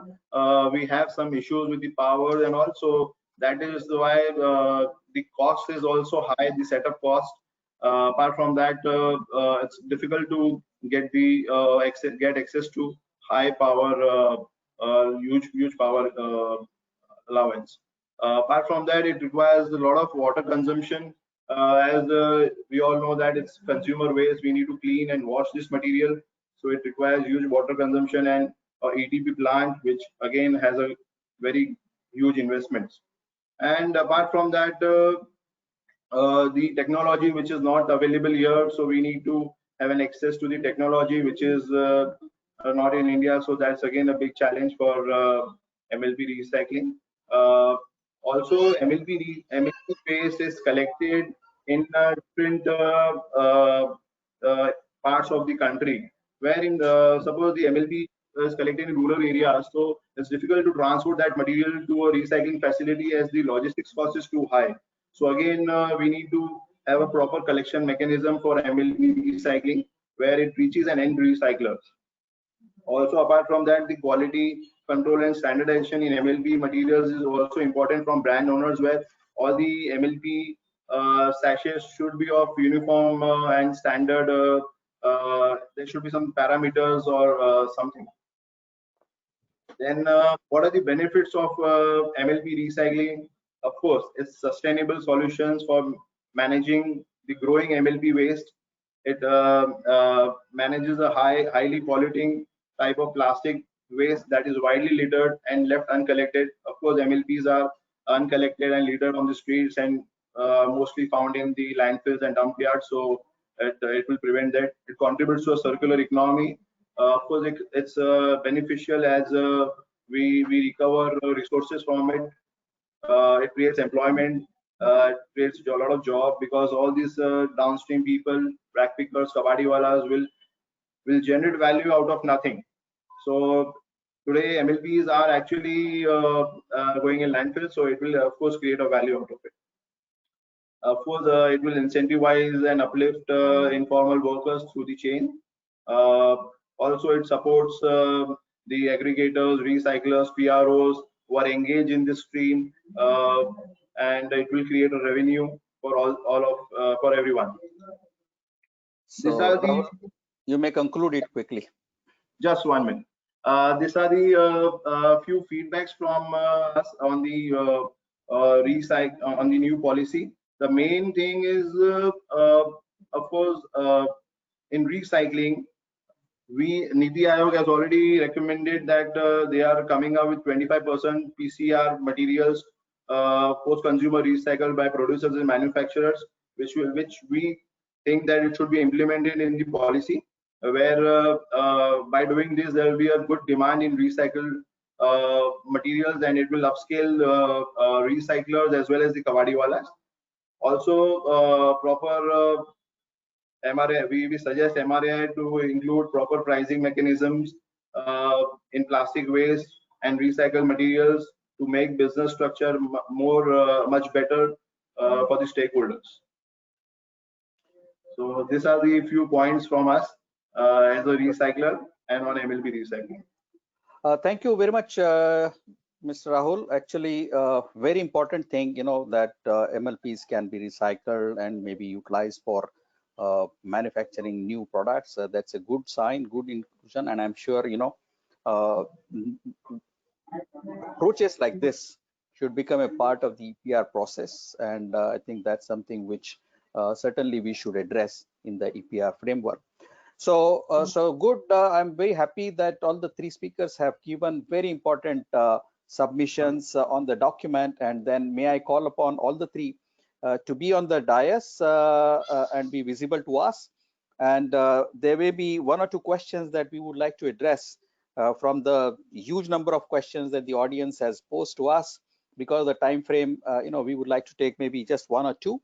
we have some issues with the power, and also that is why the cost is also high, the setup cost. Apart from that, it's difficult to get access to high power, huge power allowance. Apart from that, it requires a lot of water consumption. As we all know that it's consumer waste, we need to clean and wash this material. So it requires huge water consumption and ETP plant, which again has a very huge investments. And apart from that, the technology which is not available here, so we need to have an access to the technology which is not in India. So that's again a big challenge for MLP recycling. Also, MLP waste is collected in different parts of the country, wherein suppose the MLP is collected in rural areas, so it's difficult to transport that material to a recycling facility as the logistics cost is too high. So again, we need to have a proper collection mechanism for MLP recycling where it reaches an end recycler. Also, apart from that, the quality control and standardization in MLP materials is also important from brand owners, where all the MLP sachets should be of uniform and standard. There should be some parameters or something. Then, what are the benefits of MLP recycling? Of course, it's sustainable solutions for managing the growing MLP waste. It manages a highly polluting type of plastic waste that is widely littered and left uncollected. Of course, MLPs are uncollected and littered on the streets and mostly found in the landfills and dump yards. So it will prevent that. It contributes to a circular economy. Of course, it's beneficial as we recover resources from it. It creates employment. It creates a lot of job, because all these downstream people, rack pickers, kabadiwalas will generate value out of nothing. So today MLPs are actually going in landfill, so it will of course create a value out of it. Of course, it will incentivize and uplift informal workers through the chain. Also, it supports the aggregators, recyclers, PROs who are engaged in this stream, and it will create a revenue for for everyone. So, Rahul, you may conclude it quickly. Just 1 minute. These are the few feedbacks from us on the on the new policy. The main thing is, of course, in recycling, Niti Aayog has already recommended that they are coming up with 25% PCR materials post-consumer recycled by producers and manufacturers, which we think that it should be implemented in the policy, where by doing this there will be a good demand in recycled materials, and it will upscale recyclers as well as the kabadiwalas. Also, proper MRAI, we suggest MRAI to include proper pricing mechanisms in plastic waste and recycled materials to make business structure much better for the stakeholders. So these are the few points from us as a recycler and on MLB recycling. Thank you very much, Mr. Rahul. Actually, very important thing, that MLPs can be recycled and maybe utilized for manufacturing new products. That's a good sign, good inclusion, and I'm sure approaches like this should become a part of the EPR process, and I think that's something which certainly we should address in the EPR framework. So good. I'm very happy that all the three speakers have given very important submissions on the document, and then may I call upon all the three to be on the dais and be visible to us. And there may be one or two questions that we would like to address from the huge number of questions that the audience has posed to us. Because of the time frame, we would like to take maybe just one or two.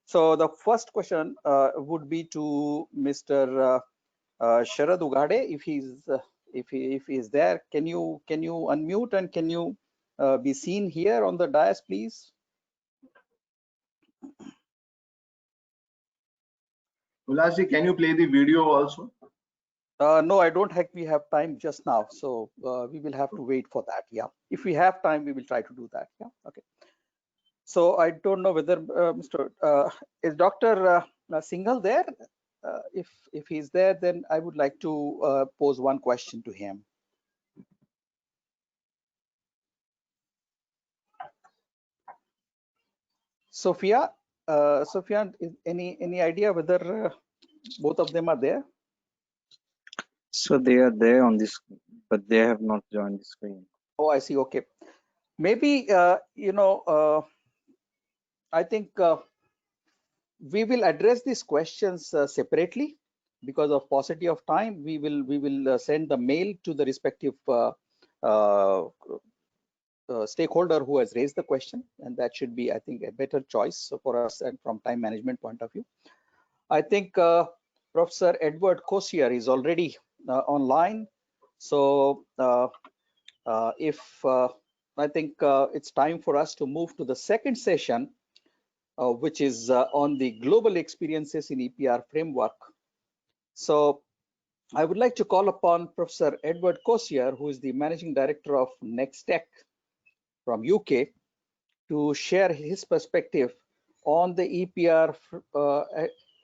So the first question would be to Mr. Sharad Ugadhe, if he is there. Can you unmute and can you be seen here on the dais, please? Ulhas, can you play the video also? No, I don't think we have time just now, so we will have to wait for that. Yeah, if we have time, we will try to do that. Yeah, okay. So I don't know whether is Dr. Singhal there? If he's there, then I would like to pose one question to him. Sophia, any idea whether both of them are there? So they are there on this, but they have not joined the screen. Oh, I see. Okay, maybe I think we will address these questions separately because of paucity of time. We will send the mail to the respective stakeholder who has raised the question, and that should be, I think, a better choice for us and from time management point of view. I think Professor Edward Kosior is already online. So I think it's time for us to move to the second session, which is on the global experiences in EPR framework. So I would like to call upon Professor Edward Kosior, who is the Managing Director of Nextex from UK, to share his perspective on the EPR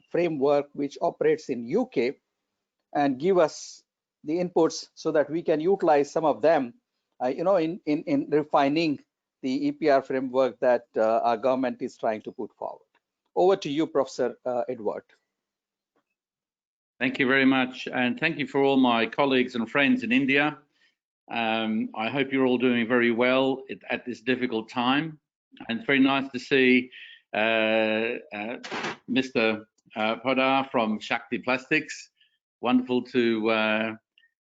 framework which operates in UK and give us the inputs so that we can utilize some of them in refining the EPR framework that our government is trying to put forward. Over to you, Professor Edward. Thank you very much, and thank you for all my colleagues and friends in India. I hope you're all doing very well at this difficult time, and it's very nice to see Mr. Podaar from Shakti Plastics. Wonderful to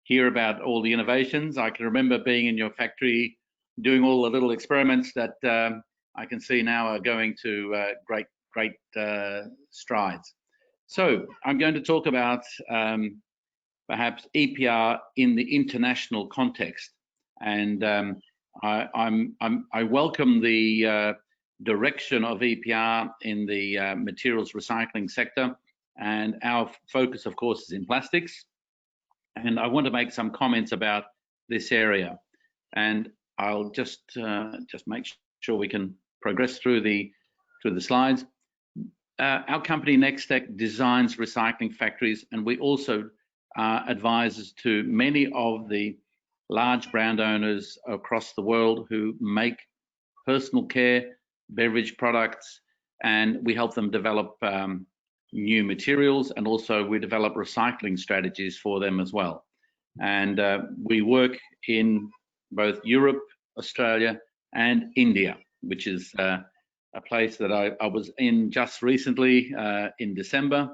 hear about all the innovations. I can remember being in your factory doing all the little experiments that I can see now are going to great strides. So I'm going to talk about perhaps EPR in the international context, and I welcome the direction of EPR in the materials recycling sector, and our focus, of course, is in plastics. And I want to make some comments about this area, and I'll just make sure we can progress through the slides. Our company Nextex designs recycling factories, and we also are advisors to many of the large brand owners across the world who make personal care, beverage products, and we help them develop new materials, and also we develop recycling strategies for them as well. And we work in both Europe, Australia, and India, which is a place that I was in just recently in December,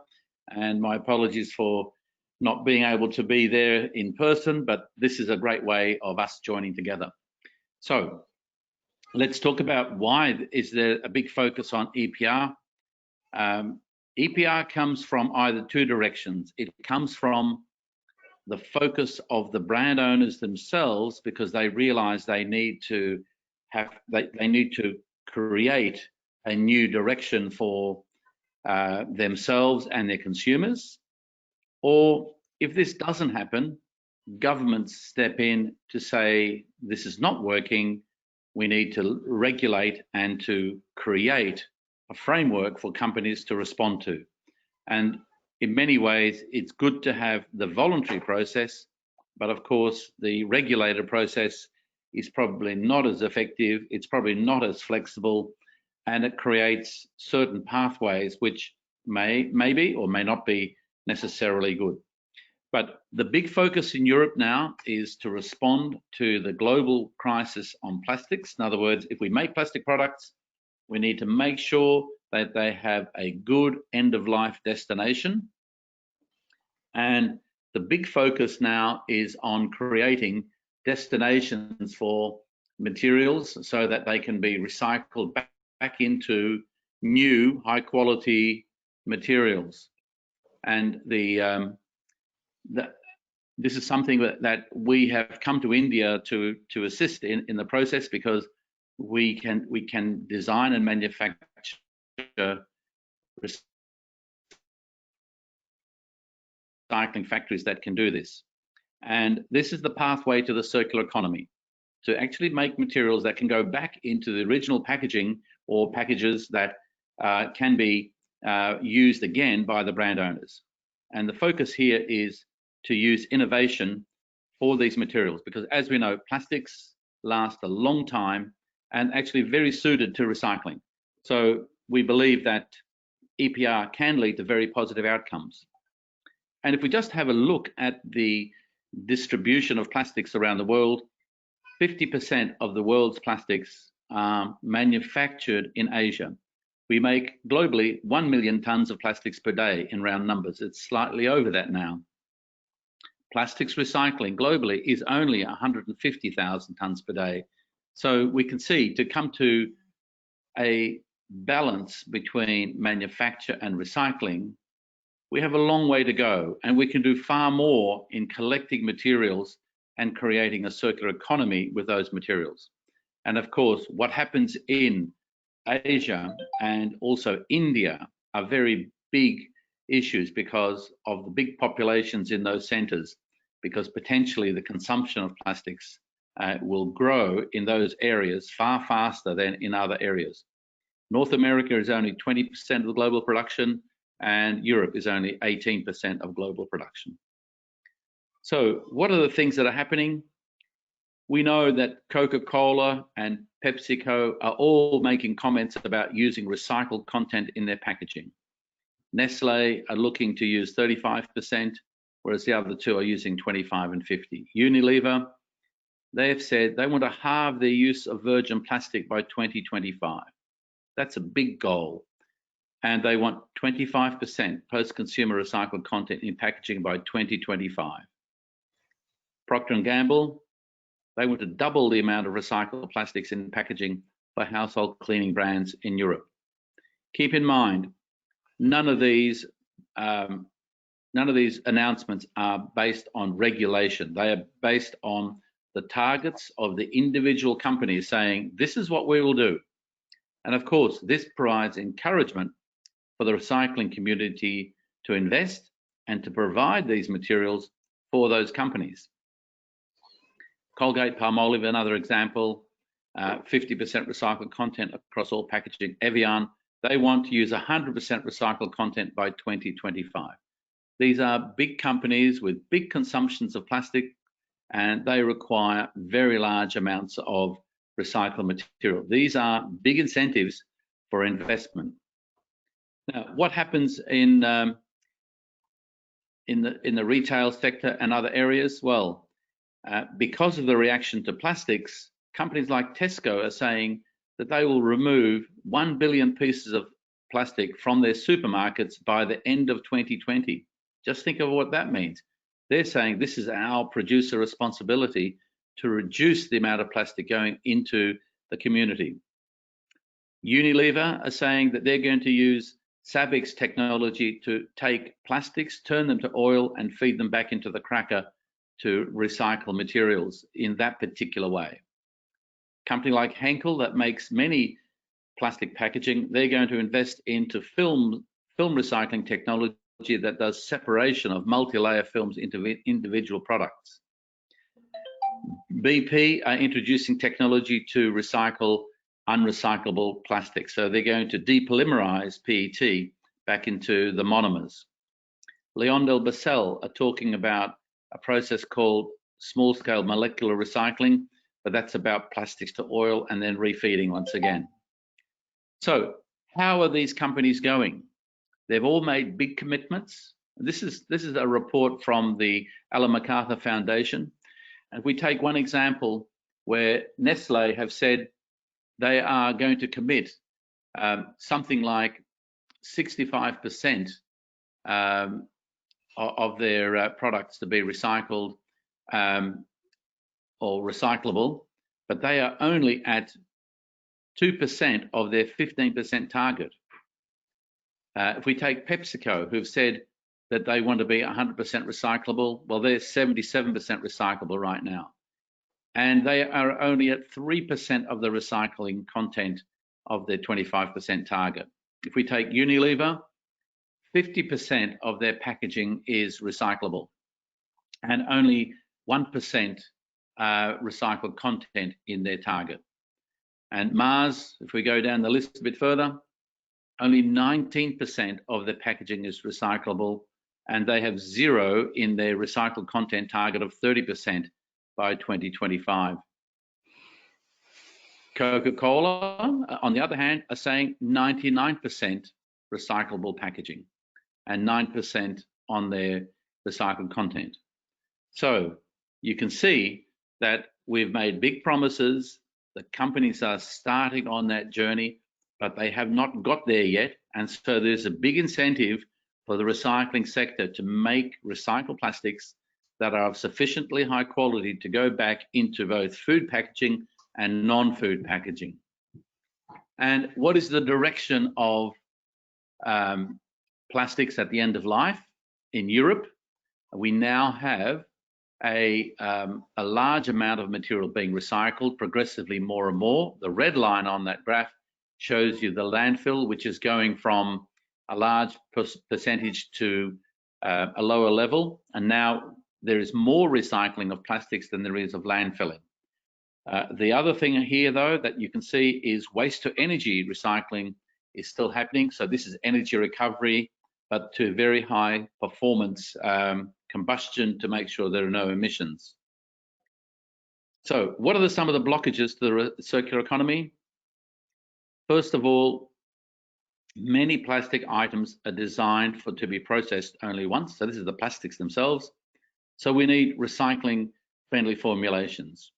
and my apologies for not being able to be there in person, but this is a great way of us joining together. So let's talk about why is there a big focus on EPR. EPR comes from either two directions. It comes from the focus of the brand owners themselves, because they realize they need to create a new direction for themselves and their consumers. Or if this doesn't happen, governments step in to say, this is not working, we need to regulate and to create a framework for companies to respond to. And in many ways, it's good to have the voluntary process, but of course, the regulated process is probably not as effective, it's probably not as flexible, and it creates certain pathways which may be or may not be necessarily good. But the big focus in Europe now is to respond to the global crisis on plastics. In other words, if we make plastic products, we need to make sure that they have a good end-of-life destination. And the big focus now is on creating destinations for materials so that they can be recycled back into new high-quality materials. And this is something that we have come to India to assist in the process, because we can design and manufacture recycling factories that can do this. And this is the pathway to the circular economy, to actually make materials that can go back into the original packaging or packages that can be used again by the brand owners. And the focus here is to use innovation for these materials, because as we know, plastics last a long time and actually very suited to recycling. So we believe that EPR can lead to very positive outcomes. And if we just have a look at the distribution of plastics around the world, 50% of the world's plastics are manufactured in Asia. We make globally 1 million tons of plastics per day in round numbers. It's slightly over that now. Plastics recycling globally is only 150,000 tons per day. So we can see, to come to a balance between manufacture and recycling, we have a long way to go, and we can do far more in collecting materials and creating a circular economy with those materials. And of course, what happens in Asia and also India are very big issues because of the big populations in those centers, because potentially the consumption of plastics will grow in those areas far faster than in other areas. North America is only 20% of the global production, and Europe is only 18% of global production. So what are the things that are happening? We know that Coca-Cola and PepsiCo are all making comments about using recycled content in their packaging. Nestle are looking to use 35%, whereas the other two are using 25 and 50. Unilever, they have said they want to halve their use of virgin plastic by 2025. That's a big goal. And they want 25% post-consumer recycled content in packaging by 2025. Procter & Gamble, they want to double the amount of recycled plastics in packaging for household cleaning brands in Europe. Keep in mind, none of these announcements are based on regulation. They are based on the targets of the individual companies saying, this is what we will do. And of course, this provides encouragement for the recycling community to invest and to provide these materials for those companies. Colgate Palmolive, another example, 50% recycled content across all packaging. Evian, they want to use 100% recycled content by 2025. These are big companies with big consumptions of plastic, and they require very large amounts of recycled material. These are big incentives for investment. Now, what happens in the retail sector and other areas? Well, because of the reaction to plastics, companies like Tesco are saying that they will remove 1 billion pieces of plastic from their supermarkets by the end of 2020. Just think of what that means. They're saying this is our producer responsibility to reduce the amount of plastic going into the community. Unilever are saying that they're going to use SABIC's technology to take plastics, turn them to oil, and feed them back into the cracker to recycle materials in that particular way. A company like Henkel that makes many plastic packaging, they're going to invest into film recycling technology that does separation of multi-layer films into individual products. BP are introducing technology to recycle unrecyclable plastic. So they're going to depolymerize PET back into the monomers. LyondellBasell are talking about a process called small-scale molecular recycling, but that's about plastics to oil and then refeeding once again. So how are these companies going? They've all made big commitments. This is a report from the Ellen MacArthur Foundation. And if we take one example where Nestle have said they are going to commit something like 65% of their products to be recycled or recyclable, but they are only at 2% of their 15% target. If we take PepsiCo, who've said that they want to be 100% recyclable, well, they're 77% recyclable right now. And they are only at 3% of the recycling content of their 25% target. If we take Unilever, 50% of their packaging is recyclable and only 1% recycled content in their target. And Mars, if we go down the list a bit further, only 19% of their packaging is recyclable, and they have 0 in their recycled content target of 30% by 2025. Coca-Cola, on the other hand, are saying 99% recyclable packaging and 9% on their recycled content. So you can see that we've made big promises. The companies are starting on that journey, but they have not got there yet. And so there's a big incentive for the recycling sector to make recycled plastics that are of sufficiently high quality to go back into both food packaging and non-food packaging. And what is the direction of plastics at the end of life? In Europe, we now have a large amount of material being recycled progressively more and more. The red line on that graph shows you the landfill, which is going from a large percentage to a lower level. And now there is more recycling of plastics than there is of landfilling. The other thing here, though, that you can see is waste to energy recycling is still happening. So this is energy recovery, but to very high performance combustion to make sure there are no emissions. So what are some of the blockages to the circular economy? First of all, many plastic items are designed to be processed only once. So this is the plastics themselves. So we need recycling friendly formulations.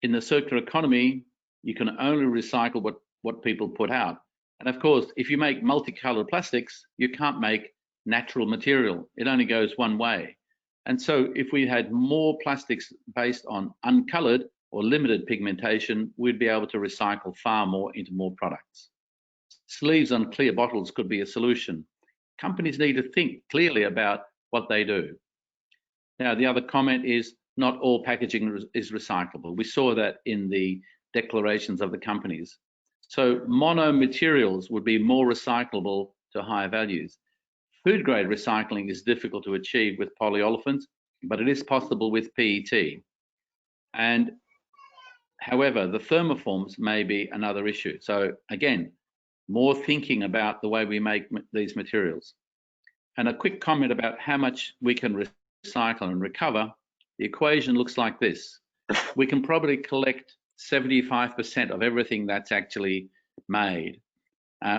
In the circular economy, you can only recycle what people put out. And of course, if you make multicolored plastics, you can't make natural material. It only goes one way. And so if we had more plastics based on uncolored or limited pigmentation, we'd be able to recycle far more into more products. Sleeves on clear bottles could be a solution. Companies need to think clearly about what they do. Now, the other comment is not all packaging is recyclable. We saw that in the declarations of the companies. So mono materials would be more recyclable to higher values. Food grade recycling is difficult to achieve with polyolefins, but it is possible with PET. And however, the thermoforms may be another issue. So again, more thinking about the way we make these materials. And a quick comment about how much we can recycle and recover. The equation looks like this. We can probably collect 75% of everything that's actually made.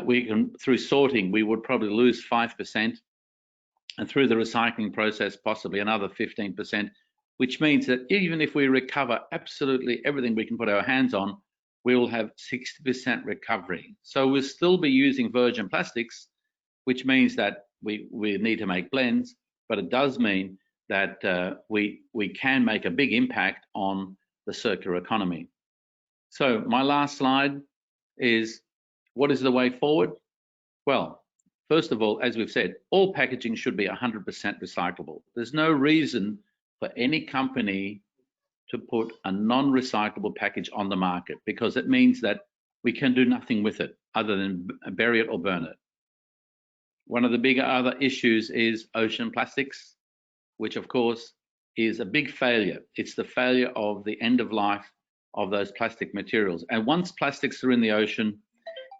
We can, through sorting, we would probably lose 5%, and through the recycling process, possibly another 15%, which means that even if we recover absolutely everything we can put our hands on, we will have 60% recovery. So we'll still be using virgin plastics, which means that we need to make blends, but it does mean that we can make a big impact on the circular economy. So my last slide is, what is the way forward? Well, first of all, as we've said, all packaging should be 100% recyclable. There's no reason for any company to put a non-recyclable package on the market, because it means that we can do nothing with it other than bury it or burn it. One of the bigger other issues is ocean plastics, which of course is a big failure. It's the failure of the end of life of those plastic materials. And once plastics are in the ocean,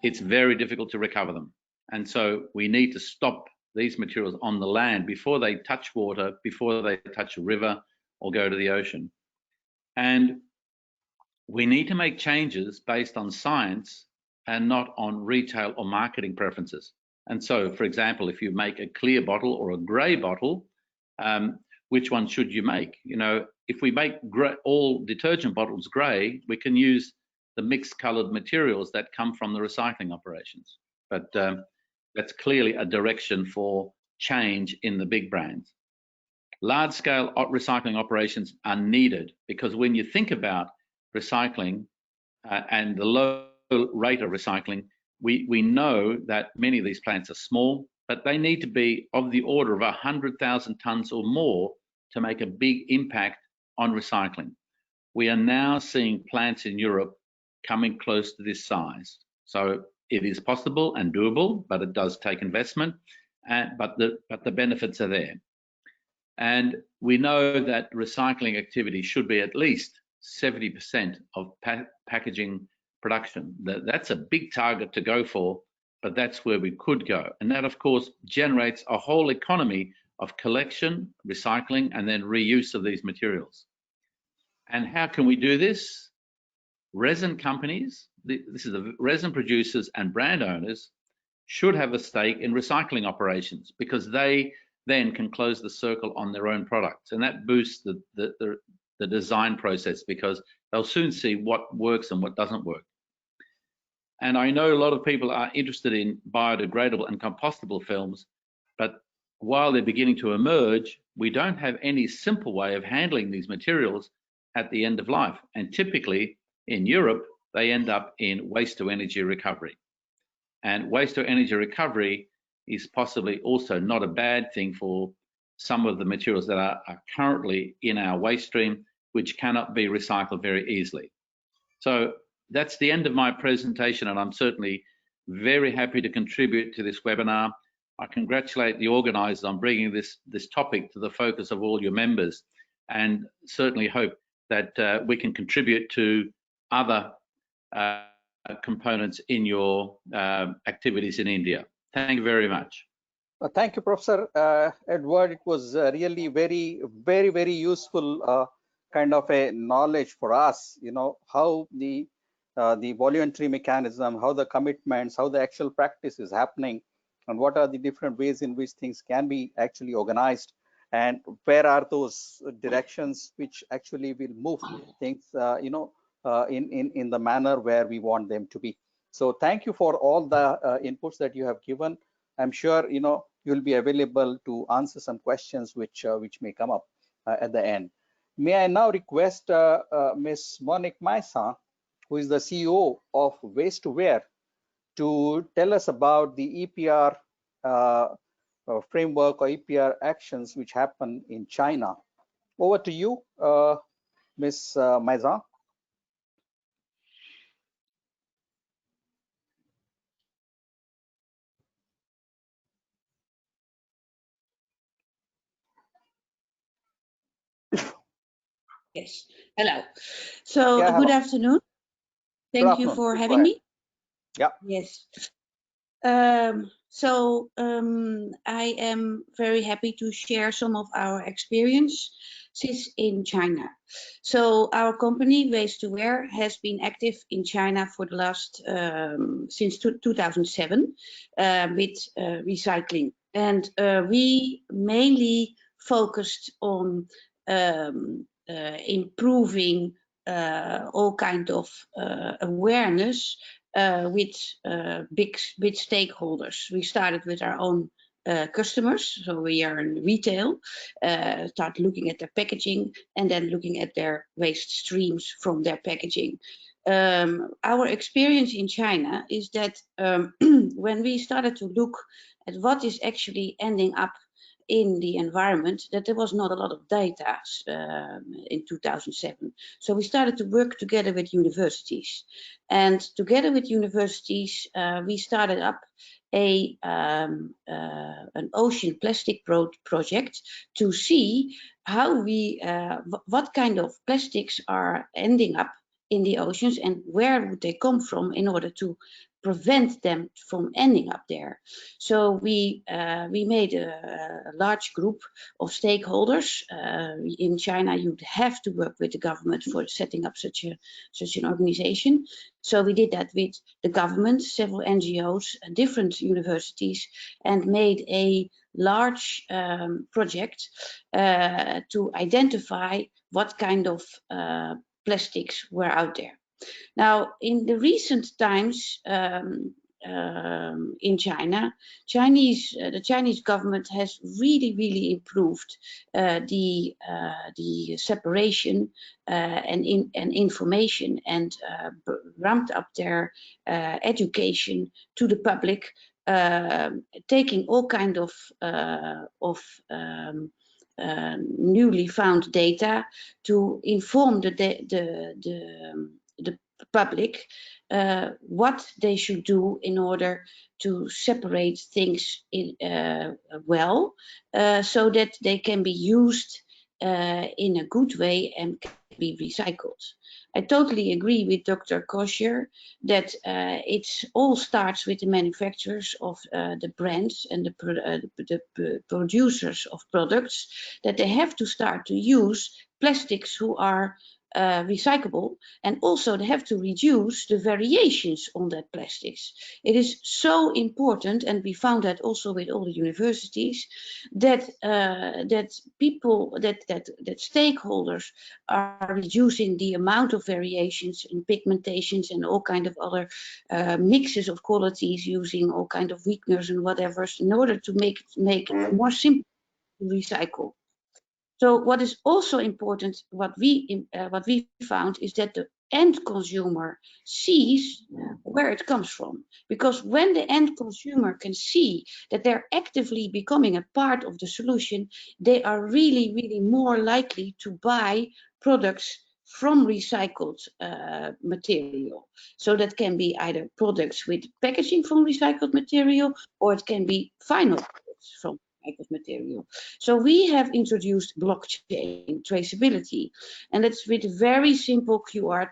it's very difficult to recover them. And so we need to stop these materials on the land before they touch water, before they touch a river or go to the ocean. And we need to make changes based on science and not on retail or marketing preferences. And so, for example, if you make a clear bottle or a grey bottle, which one should you make? You know, if we make all detergent bottles grey, we can use the mixed coloured materials that come from the recycling operations. But that's clearly a direction for change in the big brands. Large-scale recycling operations are needed, because when you think about recycling and the low rate of recycling, we know that many of these plants are small, but they need to be of the order of 100,000 tonnes or more to make a big impact on recycling. We are now seeing plants in Europe coming close to this size. So it is possible and doable, but it does take investment, but the benefits are there. And we know that recycling activity should be at least 70% of packaging production. That's a big target to go for, but that's where we could go. And that, of course, generates a whole economy of collection, recycling, and then reuse of these materials. And how can we do this? Resin companies, this is the resin producers and brand owners, should have a stake in recycling operations, because they then can close the circle on their own products. And that boosts the design process, because they'll soon see what works and what doesn't work. And I know a lot of people are interested in biodegradable and compostable films, but while they're beginning to emerge, we don't have any simple way of handling these materials at the end of life. And typically in Europe, they end up in waste to energy recovery. And waste to energy recovery is possibly also not a bad thing for some of the materials that are currently in our waste stream, which cannot be recycled very easily. So that's the end of my presentation, and I'm certainly very happy to contribute to this webinar. I congratulate the organisers on bringing this topic to the focus of all your members, and certainly hope that we can contribute to other components in your activities in India. Thank you very much. Thank you, Professor Edward. It was really very useful kind of a knowledge for us, you know, how the voluntary mechanism, how the commitments, how the actual practice is happening, and what are the different ways in which things can be actually organized, and where are those directions which actually will move things, you know, in the manner where we want them to be. So thank you for all the inputs that you have given. I'm sure, you know, you'll be available to answer some questions which may come up at the end. May I now request Ms. Monique Maissan, who is the CEO of Waste to Wear, to tell us about the EPR framework or EPR actions which happen in China. Over to you, Ms. Maissan. Yes. Hello. So Yeah, good hello. afternoon. Good Thank you afternoon. for Please go having ahead. me. Yeah. Yes. I am very happy to share some of our experiences in China. So our company, Waste2Wear, has been active in China for the last, since 2007 with recycling. And we mainly focused on improving all kind of awareness with big stakeholders. We started with our own customers, so we are in retail, start looking at their packaging and then looking at their waste streams from their packaging. Our experience in China is that when we started to look at what is actually ending up in the environment, that there was not a lot of data in 2007. So we started to work together with universities. And together with universities, we started up an ocean plastic project to see how what kind of plastics are ending up in the oceans and where would they come from in order to prevent them from ending up there. So we made a large group of stakeholders. In China, you'd have to work with the government for setting up such an organization. So we did that with the government, several NGOs, different universities, and made a large project to identify what kind of plastics were out there. Now, in the recent times in China, the Chinese government has really improved the separation and information and ramped up their education to the public, taking all kind of newly found data to inform the public what they should do in order to separate things well, so that they can be used in a good way and can be recycled. I totally agree with Dr. Kosior that it all starts with the manufacturers of the brands and the producers of products, that they have to start to use plastics who are recyclable, and also they have to reduce the variations on that plastics. It is so important, and we found that also with all the universities, that stakeholders are reducing the amount of variations in pigmentations and all kind of other mixes of qualities, using all kind of weakeners and whatever, in order to make it more simple to recycle. So what is also important, what we found, is that the end consumer sees where it comes from. Because when the end consumer can see that they're actively becoming a part of the solution, they are really more likely to buy products from recycled material. So that can be either products with packaging from recycled material, or it can be final products from recycled material. So we have introduced blockchain traceability, and it's with a very simple QR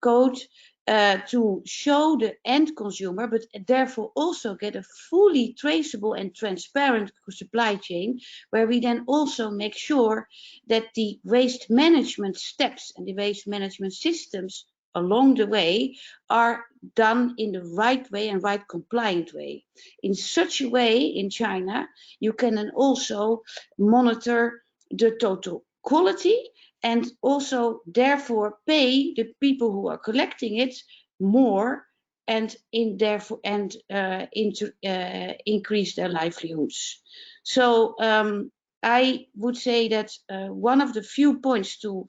code to show the end consumer, but therefore also get a fully traceable and transparent supply chain, where we then also make sure that the waste management steps and the waste management systems along the way are done in the right way and right compliant way. In such a way, in China, you can then also monitor the total quality, and also therefore pay the people who are collecting it more, and increase their livelihoods. So I would say that one of the few points to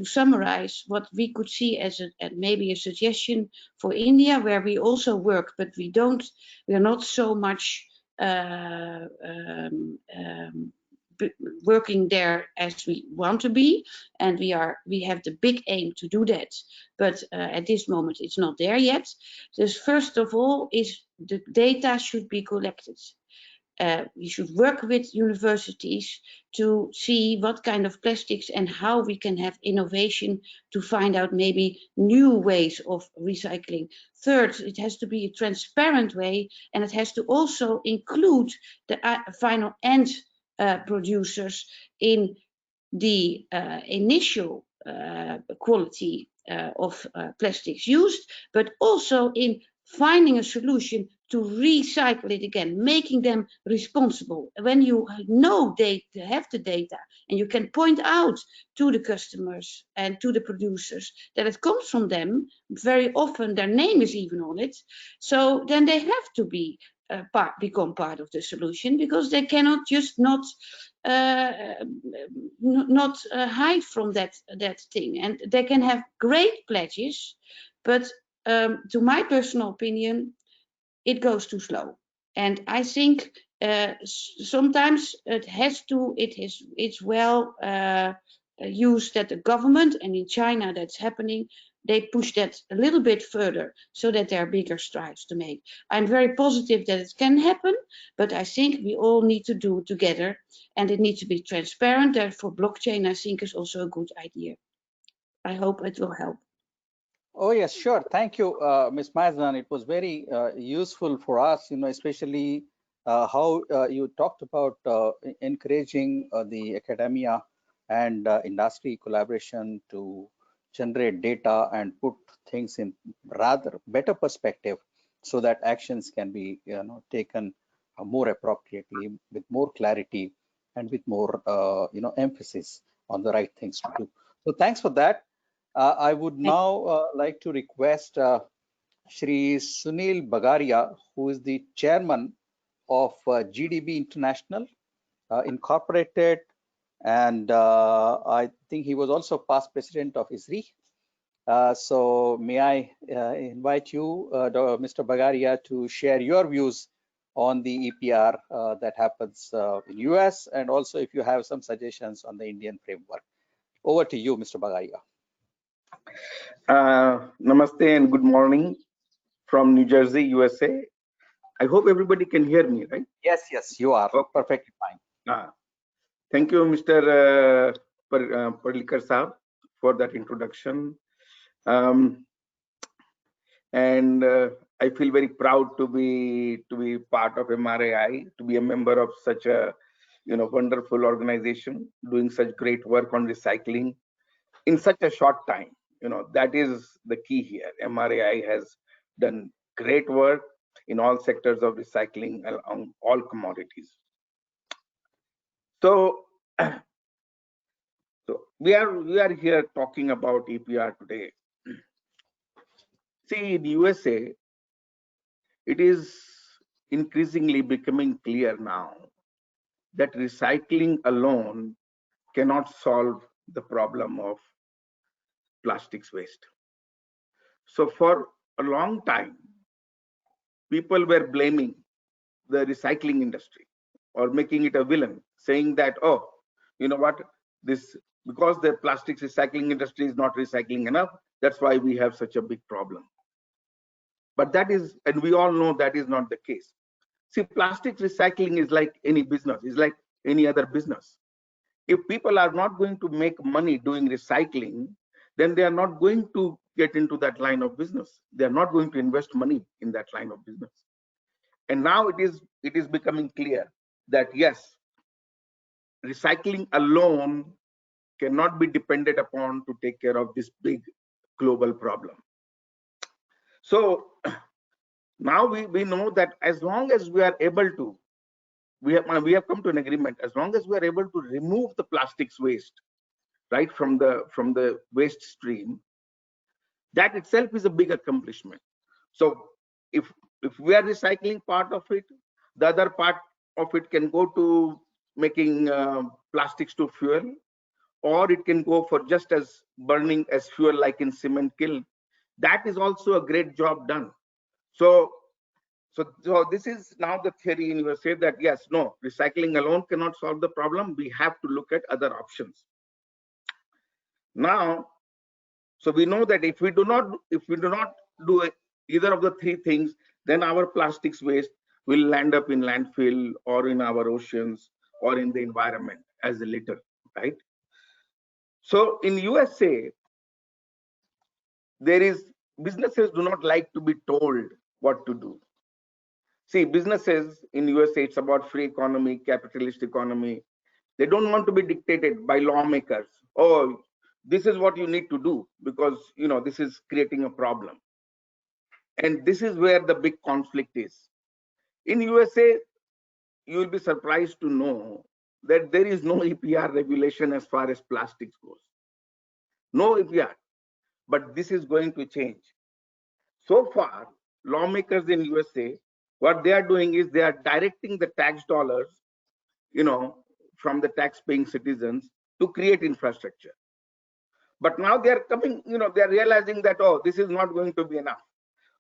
summarize what we could see as maybe a suggestion for India, where we also work, but we are not so much working there as we want to be, and we have the big aim to do that, but at this moment it's not there yet. So first of all, is the data should be collected. we should work with universities to see what kind of plastics and how we can have innovation to find out maybe new ways of recycling. Third, it has to be a transparent way, and it has to also include the final end producers in the initial quality of plastics used, but also in finding a solution to recycle it again, making them responsible. When you know they have the data and you can point out to the customers and to the producers that it comes from them, very often their name is even on it, so then they have to become part of the solution, because they cannot just not hide from that thing. And they can have great pledges, but to my personal opinion, it goes too slow. And I think sometimes it's well used that the government, and in China that's happening, they push that a little bit further so that there are bigger strides to make. I'm very positive that it can happen, but I think we all need to do it together, and it needs to be transparent. Therefore, blockchain, I think, is also a good idea. I hope it will help. Oh yes, sure. Thank you, Ms. Maissan. It was very useful for us, especially how you talked about encouraging the academia and industry collaboration to generate data and put things in rather better perspective, so that actions can be taken more appropriately, with more clarity, and with more emphasis on the right things to do. So thanks for that. I would now like to request Shri Sunil Bagaria, who is the chairman of GDB International Incorporated, and I think he was also past president of ISRI. So may I invite you, Mr. Bagaria, to share your views on the EPR that happens in US, and also if you have some suggestions on the Indian framework. Over to you, Mr. Bagaria. Namaste and good morning from New Jersey, USA. I hope everybody can hear me, right? Yes, you are perfectly fine. Thank you, Mr. Parlikar Saab, for that introduction. And I feel very proud to be part of MRAI, to be a member of such a wonderful organization doing such great work on recycling in such a short time. That is the key here. MRAI has done great work in all sectors of recycling along all commodities. So we are here talking about EPR today. See, in USA, it is increasingly becoming clear now that recycling alone cannot solve the problem of plastics waste. So for a long time, people were blaming the recycling industry or making it a villain, saying that, oh, you know what, because the plastics recycling industry is not recycling enough, that's why we have such a big problem. But that is, and we all know that is not the case. See, plastics recycling is like any business, is like any other business. If people are not going to make money doing recycling, then they are not going to get into that line of business. They are not going to invest money in that line of business. And now it is becoming clear that yes, recycling alone cannot be depended upon to take care of this big global problem. So now we know that as long as we are able to, we have come to an agreement, as long as we are able to remove the plastics waste right from the waste stream, that itself is a big accomplishment. So if we are recycling part of it, the other part of it can go to making plastics to fuel, or it can go for just as burning as fuel like in cement kiln. That is also a great job done. So this is now the theory in USA that yes, no, recycling alone cannot solve the problem. We have to look at other options. Now, so we know that if we do not do either of the three things, then our plastics waste will land up in landfill or in our oceans or in the environment as a litter, right? So in USA, businesses do not like to be told what to do. See, businesses in USA, it's about free economy, capitalist economy. They don't want to be dictated by lawmakers. Oh, this is what you need to do because this is creating a problem. And this is where the big conflict is. In USA, you will be surprised to know that there is no EPR regulation as far as plastics goes. No EPR, but this is going to change. So far, lawmakers in USA, what they are doing is they are directing the tax dollars, from the tax-paying citizens to create infrastructure. But now they are coming, they are realizing that, oh, this is not going to be enough.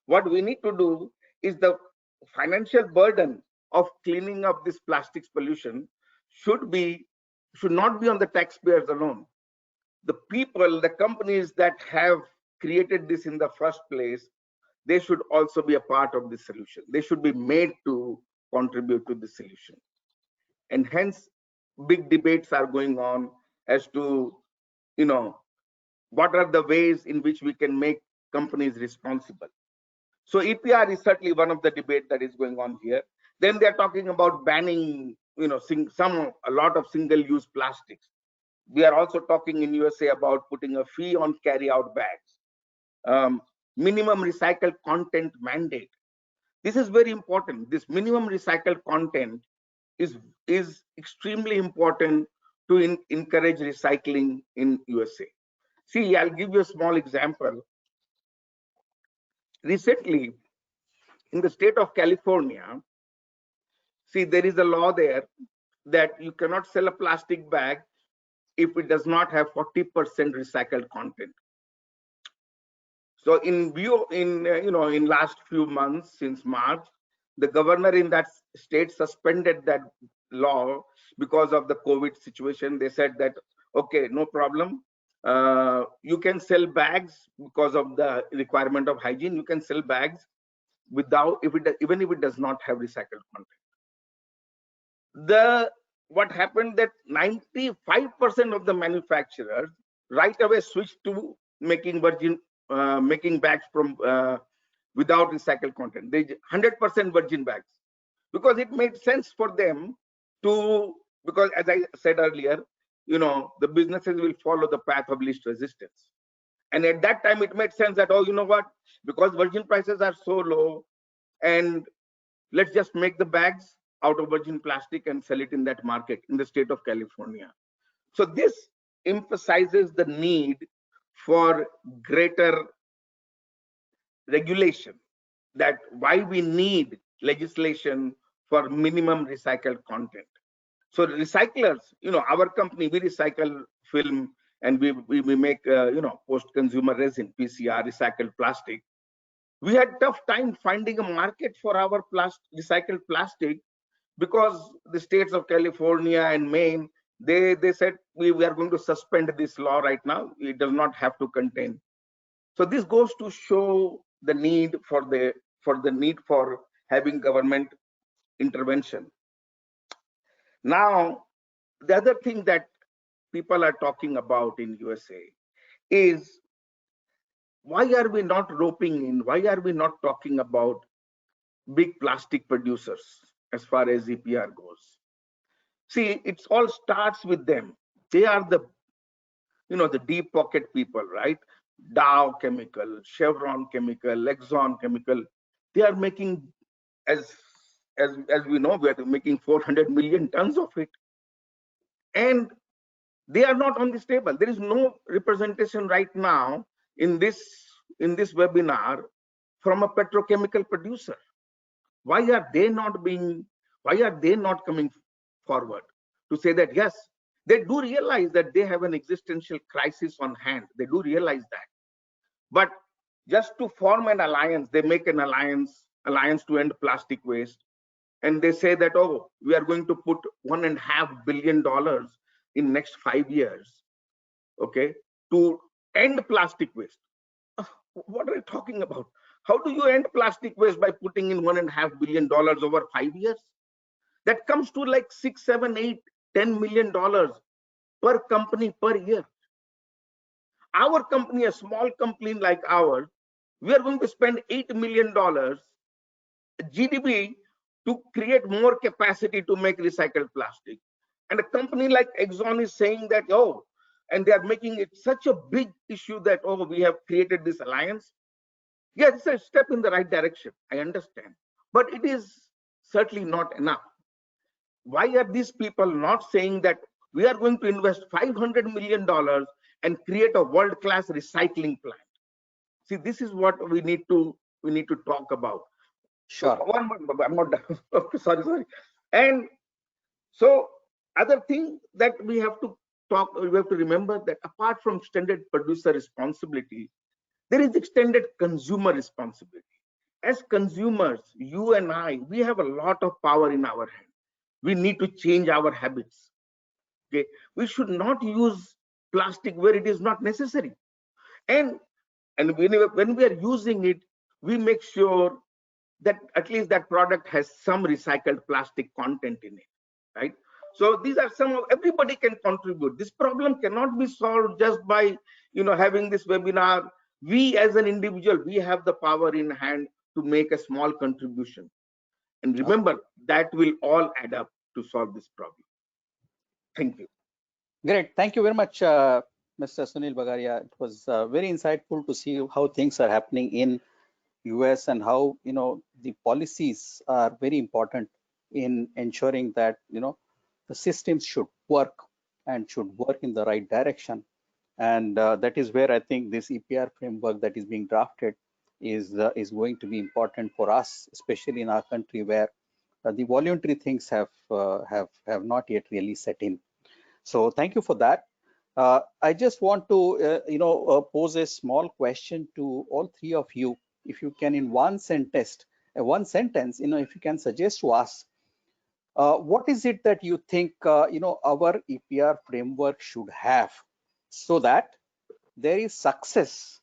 What we need to do is the financial burden of cleaning up this plastics pollution should not be on the taxpayers alone. The people, the companies that have created this in the first place, they should also be a part of the solution. They should be made to contribute to the solution. And hence, big debates are going on as to, what are the ways in which we can make companies responsible. So EPR is certainly one of the debate that is going on here. Then they're talking about banning, a lot of single-use plastics. We are also talking in USA about putting a fee on carry-out bags. Minimum recycled content mandate. This is very important. This minimum recycled content is extremely important to encourage recycling in USA. See, I'll give you a small example. Recently, in the state of California, see, there is a law there that you cannot sell a plastic bag if it does not have 40% recycled content. So in last few months, since March, the governor in that state suspended that law because of the COVID situation. They said that, okay, no problem. You can sell bags because of the requirement of hygiene. You can sell bags without, even if it does not have recycled content. What happened that 95% of the manufacturers right away switched to making bags from without recycled content. They 100% virgin bags, because it made sense for them to, because as I said earlier, the businesses will follow the path of least resistance. And at that time, it made sense that, oh, you know what, because virgin prices are so low, and let's just make the bags out of virgin plastic and sell it in that market in the state of California. So this emphasizes the need for greater regulation, that why we need legislation for minimum recycled content. So recyclers, our company, we recycle film and we make, post-consumer resin, PCR, recycled plastic. We had tough time finding a market for our recycled plastic, because the states of California and Maine, they said we are going to suspend this law right now. It does not have to contain. So this goes to show the need for having government intervention. Now, the other thing that people are talking about in USA is, why are we not roping in? Why are we not talking about big plastic producers as far as EPR goes? See, it all starts with them. They are the deep pocket people, right? Dow Chemical, Chevron Chemical, Exxon Chemical. They are making, as we know, we are making 400 million tons of it, and they are not on this table. There is no representation right now in this webinar from a petrochemical producer. Why are they not coming forward to say that yes, they do realize that they have an existential crisis on hand. They do realize that. But just to form an alliance, they make an alliance to end plastic waste. And they say that, oh, we are going to put $1.5 billion in next 5 years, okay, to end plastic waste. What are you talking about? How do you end plastic waste by putting in $1.5 billion over 5 years? That comes to like $6, 7, 8, $10 million per company per year. Our company, a small company like ours, we are going to spend $8 million GDP to create more capacity to make recycled plastic. And a company like Exxon is saying that, oh, and they are making it such a big issue that, oh, we have created this alliance. Yes, it's a step in the right direction, I understand. But it is certainly not enough. Why are these people not saying that we are going to invest $500 million and create a world-class recycling plant? See, this is what we need to talk about. Sure. So one more, I'm not done. sorry. And so other thing that we have to remember that apart from extended producer responsibility, there is extended consumer responsibility. As consumers, you and I, we have a lot of power in our hand. We need to change our habits. Okay, we should not use plastic where it is not necessary. And when we are using it, we make sure that at least that product has some recycled plastic content in it, right? So these are some of, everybody can contribute. This problem cannot be solved just by having this webinar. We as an individual, we have the power in hand to make a small contribution. And remember, that will all add up to solve this problem. Thank you. Great. Thank you very much, Mr. Sunil Bagaria. It was very insightful to see how things are happening in US and how the policies are very important in ensuring that the systems should work and should work in the right direction. And that is where I think this EPR framework that is being drafted is going to be important for us, especially in our country where the voluntary things have not yet really set in. So thank you for that. I just want to pose a small question to all three of you. If you can, in one sentence, if you can suggest to us, what is it that you think our EPR framework should have so that there is success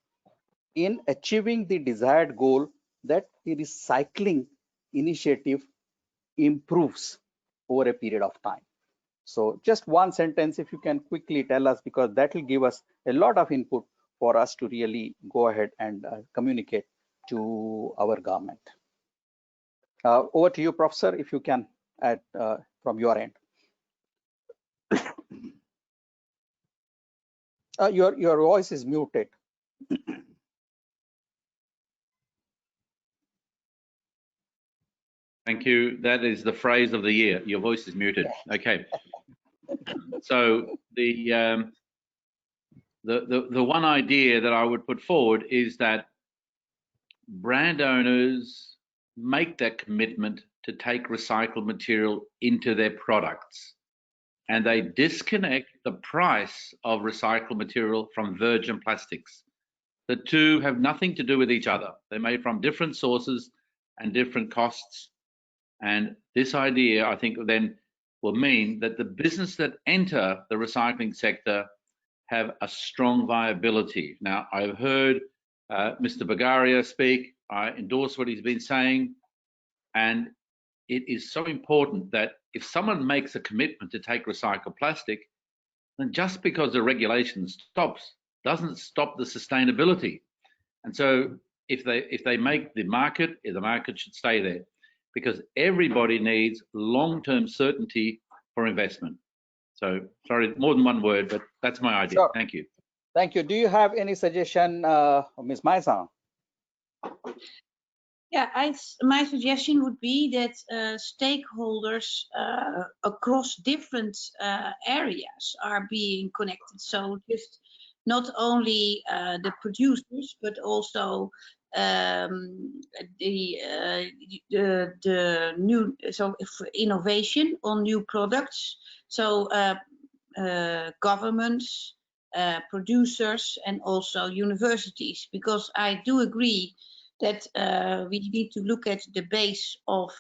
in achieving the desired goal that the recycling initiative improves over a period of time? So just one sentence, if you can quickly tell us, because that will give us a lot of input for us to really go ahead and communicate to our government. Over to you, Professor, if you can add from your end. Your voice is muted. Thank you. That is the phrase of the year. Your voice is muted. Okay. So the one idea that I would put forward is that brand owners make that commitment to take recycled material into their products, and they disconnect the price of recycled material from virgin plastics. The two have nothing to do with each other. They're made from different sources and different costs. And this idea, I think, then will mean that the business that enter the recycling sector have a strong viability. Now, I've heard Mr. Bagaria speak. I endorse what he's been saying. And it is so important that if someone makes a commitment to take recycled plastic, then just because the regulation stops, doesn't stop the sustainability. And so if they make the market should stay there, because everybody needs long-term certainty for investment. So sorry, more than one word, but that's my idea. Sure. Thank you. Thank you. Do you have any suggestion, Ms. Maissan? Yeah, my suggestion would be that stakeholders across different areas are being connected. So just not only the producers, but also the new, so innovation on new products. So governments, producers, and also universities, because I do agree that we need to look at the base of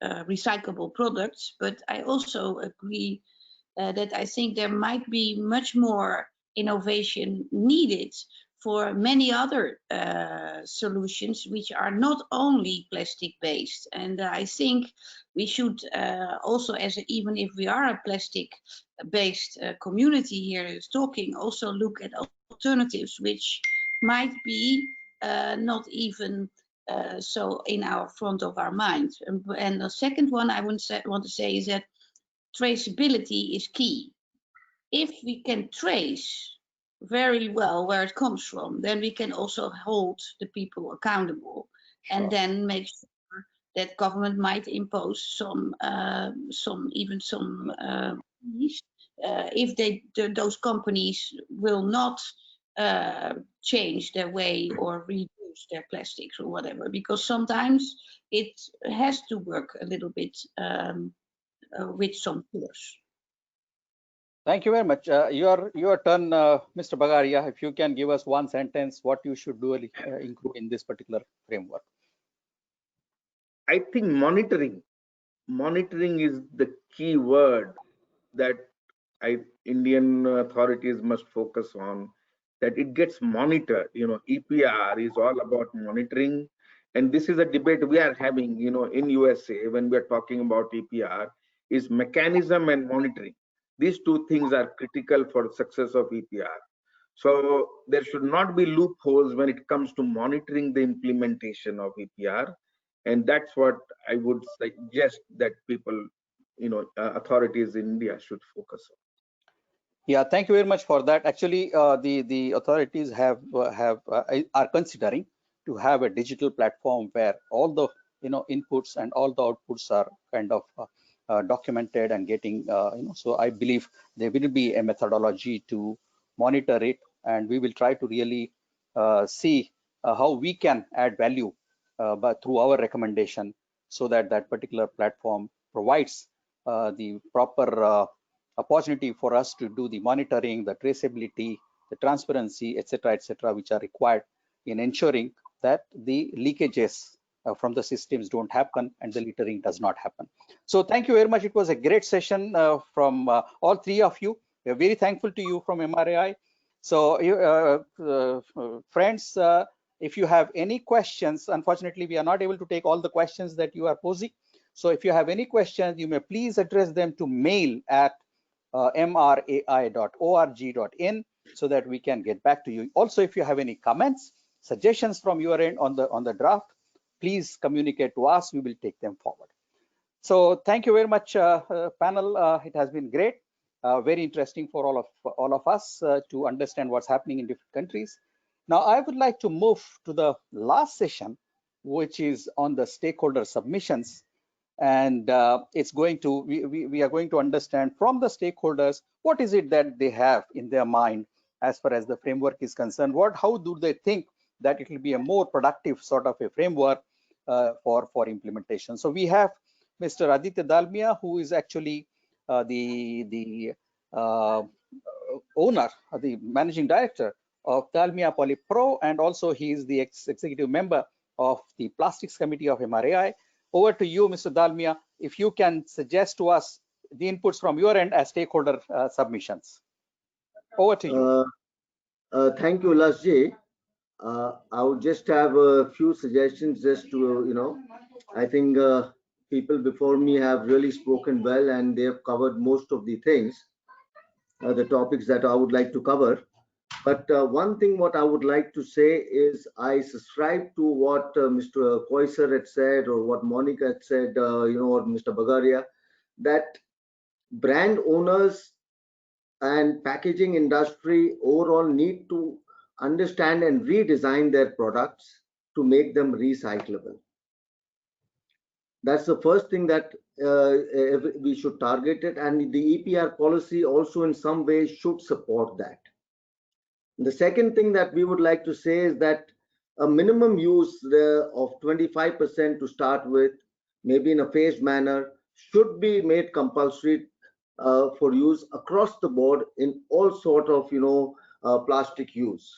recyclable products, but I also agree that I think there might be much more innovation needed for many other solutions which are not only plastic based. And I think we should also, even if we are a plastic based community here talking, also look at alternatives which might be not even so in our front of our mind. And the second one I want to say is that traceability is key. If we can trace very well where it comes from, then we can also hold the people accountable, and then make sure that government might impose some if those companies will not change their way or reduce their plastics or whatever, because sometimes it has to work a little bit with some force. Thank you very much. Your turn, Mr. Bagaria. If you can give us one sentence, what you should do include in this particular framework. I think monitoring is the key word that Indian authorities must focus on, that it gets monitored. EPR is all about monitoring, and this is a debate we are having, in USA when we are talking about EPR, is mechanism and monitoring. These two things are critical for success of EPR. So there should not be loopholes when it comes to monitoring the implementation of EPR, and that's what I would suggest that people, authorities in India should focus on. Yeah, thank you very much for that. Actually, the authorities are considering to have a digital platform where all the inputs and all the outputs are kind of documented and getting So I believe there will be a methodology to monitor it, and we will try to really see how we can add value but through our recommendation, so that that particular platform provides the proper opportunity for us to do the monitoring, the traceability, the transparency, etc., which are required in ensuring that the leakages from the systems don't happen and the littering does not happen. So thank you very much. It was a great session from all three of you. We are very thankful to you from MRAI. So friends, if you have any questions, unfortunately we are not able to take all the questions that you are posing. So if you have any questions, you may please address them to mail at mrai.org.in, so that we can get back to you. Also, if you have any comments, suggestions from your end on the draft, please communicate to us. We will take them forward. So thank you very much, panel. It has been great, very interesting for all of us to understand what's happening in different countries. Now I would like to move to the last session, which is on the stakeholder submissions. And it's going to we are going to understand from the stakeholders what is it that they have in their mind as far as the framework is concerned. How do they think that it will be a more productive sort of a framework for implementation? So we have Mr. Aditya Dalmia, who is actually the owner, the managing director of Dalmia Poly Pro, and also he is the executive member of the Plastics Committee of MRAI. Over to you, Mr. Dalmia, if you can suggest to us the inputs from your end as stakeholder submissions. Over to you. Thank you, Ulhas ji. I would just have a few suggestions just to, I think people before me have really spoken well, and they have covered most of the things, the topics that I would like to cover. But one thing what I would like to say is I subscribe to what Mr. Kosior had said, or what Monique had said, or Mr. Bagaria, that brand owners and packaging industry overall need to understand and redesign their products to make them recyclable. That's the first thing that we should target it, and the EPR policy also in some ways should support that. The second thing that we would like to say is that a minimum use of 25% to start with, maybe in a phased manner, should be made compulsory for use across the board in all sort of plastic use.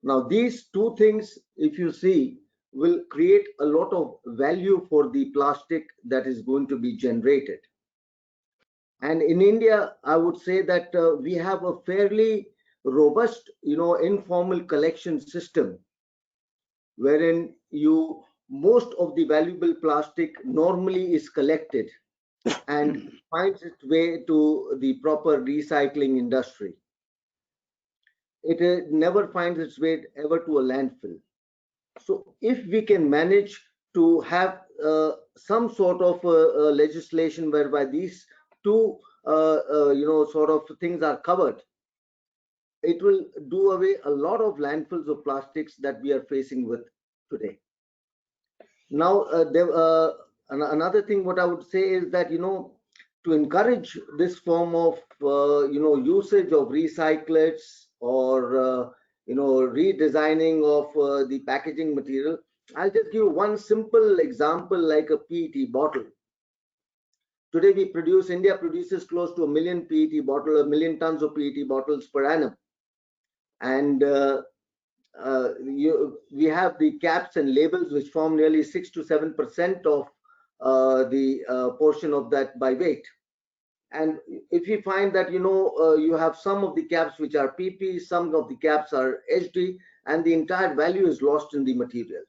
Now these two things, if you see, will create a lot of value for the plastic that is going to be generated. And in India, I would say that we have a fairly robust, informal collection system, wherein most of the valuable plastic normally is collected and finds its way to the proper recycling industry. It never finds its way ever to a landfill. So if we can manage to have some sort of legislation whereby these two sort of things are covered, it will do away a lot of landfills of plastics that we are facing with today. Now, another thing what I would say is that, to encourage this form of, usage of recyclates or, redesigning of the packaging material, I'll just give one simple example like a PET bottle. Today India produces close to 1 million PET bottles, 1 million tons of PET bottles per annum. And we have the caps and labels which form nearly 6 to 7% of the portion of that by weight. And if you find that you have some of the caps which are PP, some of the caps are HD, and the entire value is lost in the material.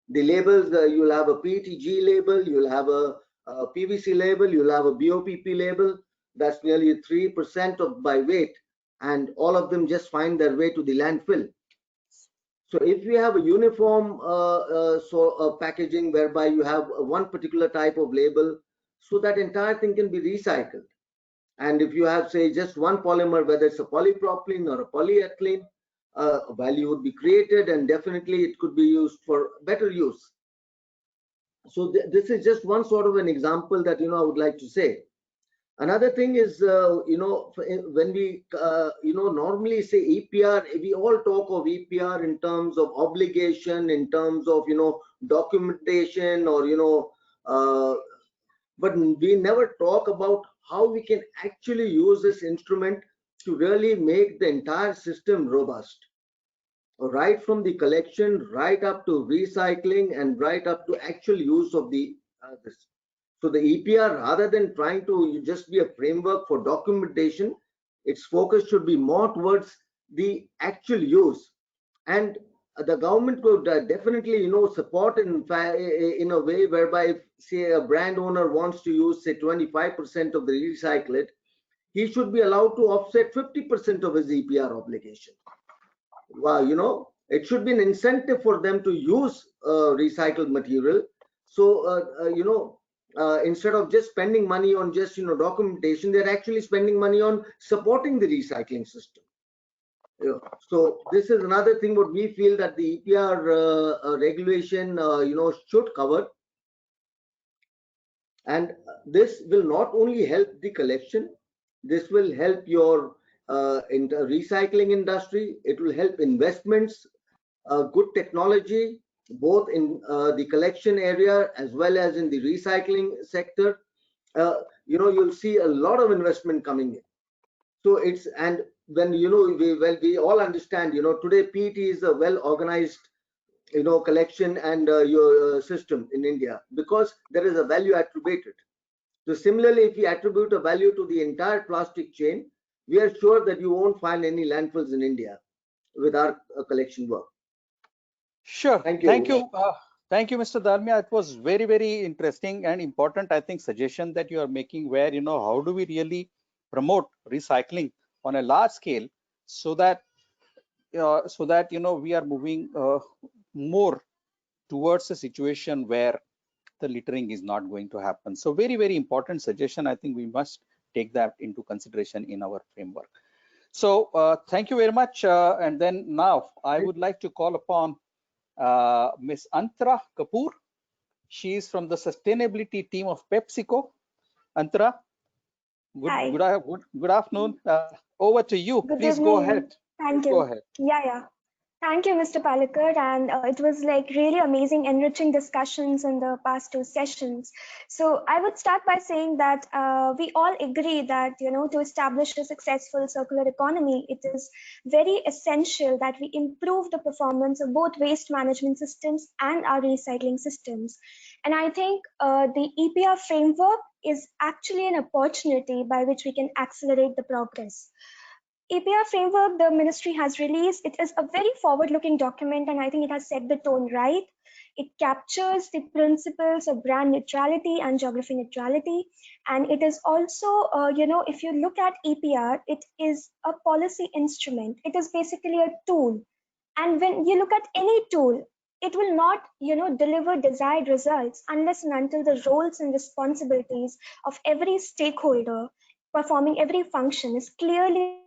The labels, you'll have a PETG label, you'll have a PVC label, you'll have a BOPP label. That's nearly 3% of by weight, and all of them just find their way to the landfill. So if we have a uniform packaging whereby you have one particular type of label, so that entire thing can be recycled. And if you have, say, just one polymer, whether it's a polypropylene or a polyethylene, a value would be created, and definitely it could be used for better use. So this is just one sort of an example that I would like to say. Another thing is, when we, normally say EPR, we all talk of EPR in terms of obligation, in terms of, documentation, or, but we never talk about how we can actually use this instrument to really make the entire system robust, right from the collection, right up to recycling, and right up to actual use of the this. So the EPR, rather than trying to just be a framework for documentation, its focus should be more towards the actual use. And the government could definitely, support in a way whereby, if, say, a brand owner wants to use, say, 25% of the recyclate, he should be allowed to offset 50% of his EPR obligation. Well, it should be an incentive for them to use recycled material. So, instead of just spending money on just, documentation, they're actually spending money on supporting the recycling system. So this is another thing what we feel that the EPR regulation, should cover. And this will not only help the collection, this will help your recycling industry. It will help investments, good technology, both in the collection area as well as in the recycling sector. You'll see a lot of investment coming in. So it's, and when we all understand, today PET is a well organized collection and your system in India, because there is a value attributed. So similarly, if we attribute a value to the entire plastic chain, we are sure that you won't find any landfills in India with our collection work. Sure. Thank you. Thank you, Mr. Dalmia. It was very, very interesting and important, I think, suggestion that you are making, where, how do we really promote recycling on a large scale, so that we are moving more towards a situation where the littering is not going to happen. So very, very important suggestion. I think we must take that into consideration in our framework. So thank you very much. And then now I would like to call upon Miss Antara Kapoor. She is from the sustainability team of PepsiCo. Antara, good afternoon. Over to you. Please go ahead. Thank you. Go ahead. Yeah. Thank you, Mr. Parlikar, and it was like really amazing, enriching discussions in the past two sessions. So I would start by saying that we all agree that, to establish a successful circular economy, it is very essential that we improve the performance of both waste management systems and our recycling systems. And I think the EPR framework is actually an opportunity by which we can accelerate the progress. EPR framework the ministry has released, it is a very forward-looking document, and I think it has set the tone right. It captures the principles of brand neutrality and geography neutrality. And it is also, if you look at EPR, it is a policy instrument. It is basically a tool. And when you look at any tool, it will not, deliver desired results unless and until the roles and responsibilities of every stakeholder performing every function is clearly.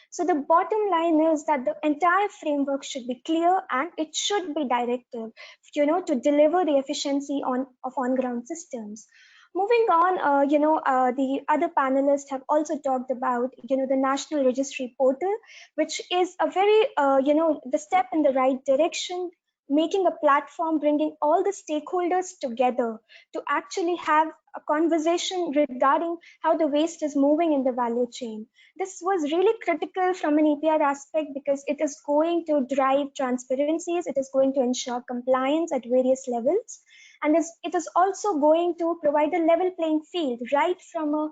So the bottom line is that the entire framework should be clear and it should be directive, to deliver the efficiency of on-ground systems. Moving on, the other panelists have also talked about, the National Registry Portal, which is a very, the step in the right direction, making a platform, bringing all the stakeholders together to actually have a conversation regarding how the waste is moving in the value chain. This was really critical from an EPR aspect because it is going to drive transparencies, it is going to ensure compliance at various levels, and it is also going to provide a level playing field right from a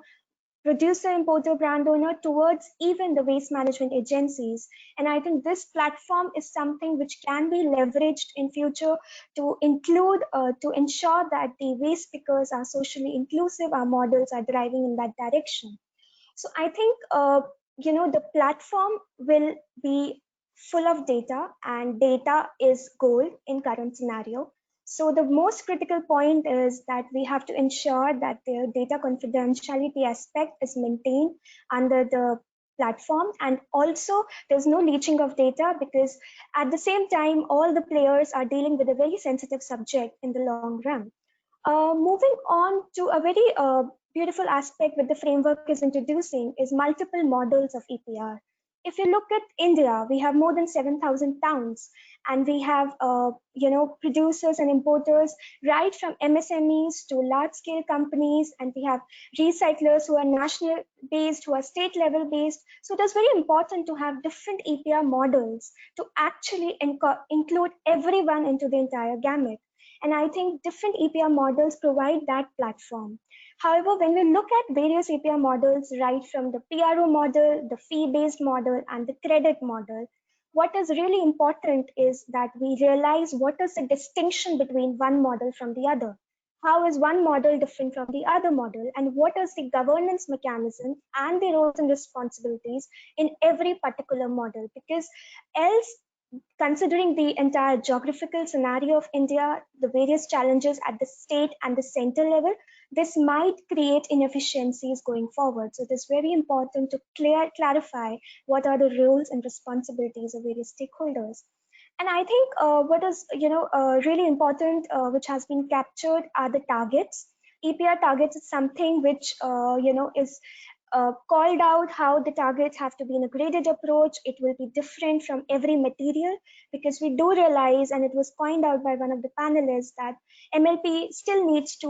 producer, importer, brand owner towards even the waste management agencies. And I think this platform is something which can be leveraged in future to include, to ensure that the waste pickers are socially inclusive, our models are driving in that direction. So I think, the platform will be full of data, and data is gold in current scenario. So the most critical point is that we have to ensure that the data confidentiality aspect is maintained under the platform, and also there's no leaching of data, because at the same time all the players are dealing with a very sensitive subject in the long run. Moving on to a very beautiful aspect that the framework is introducing is multiple models of EPR. If you look at India, we have more than 7,000 towns, and we have producers and importers right from MSMEs to large-scale companies, and we have recyclers who are national based, who are state level based. So it is very important to have different EPR models to actually include everyone into the entire gamut. And I think different EPR models provide that platform. However, when we look at various EPR models, right from the PRO model, the fee-based model, and the credit model, what is really important is that we realize what is the distinction between one model from the other. How is one model different from the other model, and what is the governance mechanism and the roles and responsibilities in every particular model? Because else, considering the entire geographical scenario of India, the various challenges at the state and the center level, this might create inefficiencies going forward. So it is very important to clarify what are the roles and responsibilities of various stakeholders. And I think what is really important, which has been captured, are the targets. EPR targets is something which is called out how the targets have to be in a graded approach. It will be different from every material, because we do realize, and it was pointed out by one of the panelists, that MLP still needs to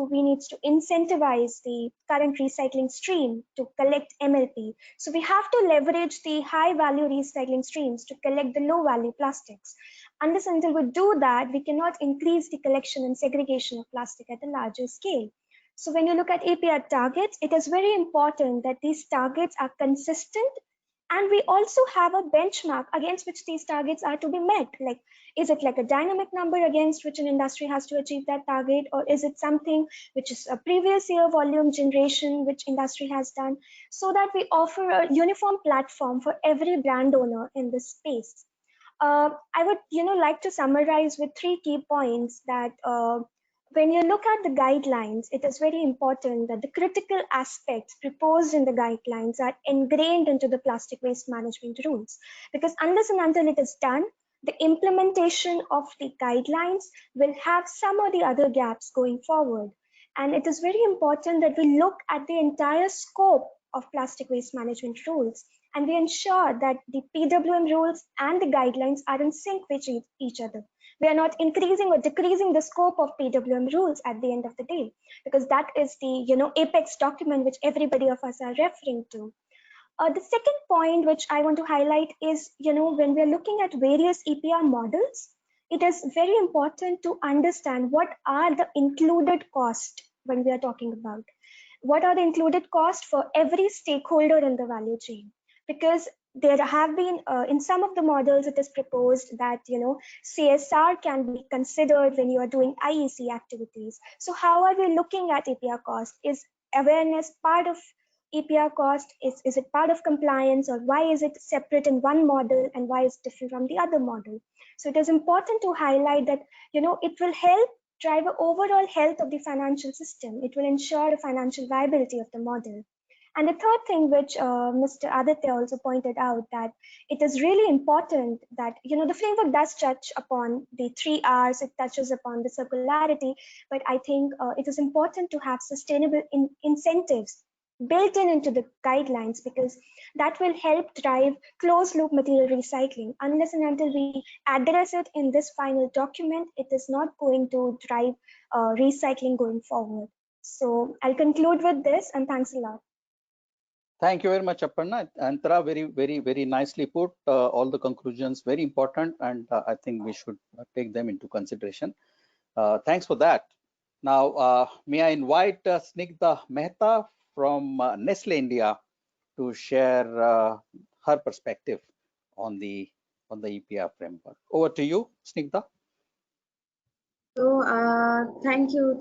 incentivize the current recycling stream to collect MLP. So we have to leverage the high value recycling streams to collect the low value plastics. Unless until we do that, we cannot increase the collection and segregation of plastic at a larger scale. So when you look at EPR targets, it is very important that these targets are consistent, and we also have a benchmark against which these targets are to be met. Like, is it like a dynamic number against which an industry has to achieve that target, or is it something which is a previous year volume generation which industry has done, so that we offer a uniform platform for every brand owner in this space. I would like to summarize with 3 key points that when you look at the guidelines, it is very important that the critical aspects proposed in the guidelines are ingrained into the plastic waste management rules. Because unless and until it is done, the implementation of the guidelines will have some or the other gaps going forward. And it is very important that we look at the entire scope of plastic waste management rules, and we ensure that the PWM rules and the guidelines are in sync with each other. We are not increasing or decreasing the scope of PWM rules at the end of the day, because that is the apex document which everybody of us are referring to. The second point which I want to highlight is, when we're looking at various EPR models, it is very important to understand what are the included costs when we are talking about. What are the included costs for every stakeholder in the value chain? Because there have been in some of the models it is proposed that CSR can be considered when you are doing IEC activities. So how are we looking at EPR cost? Is awareness part of EPR cost? Is it part of compliance, or why is it separate in one model and why is it different from the other model? So it is important to highlight that it will help drive the overall health of the financial system. It will ensure the financial viability of the model. And the third thing, which Mr. Aditya also pointed out, that it is really important that the framework does touch upon the 3 R's, it touches upon the circularity, but I think it is important to have sustainable incentives built into the guidelines, because that will help drive closed loop material recycling. Unless and until we address it in this final document, it is not going to drive recycling going forward. So I'll conclude with this, and thanks a lot. Thank you very much, Aparna. Antara, very nicely put. All the conclusions very important, and I think we should take them into consideration. Thanks for that. Now, may I invite Snigdha Mehta from Nestle India to share her perspective on the EPR framework. Over to you, Snigdha. So thank you,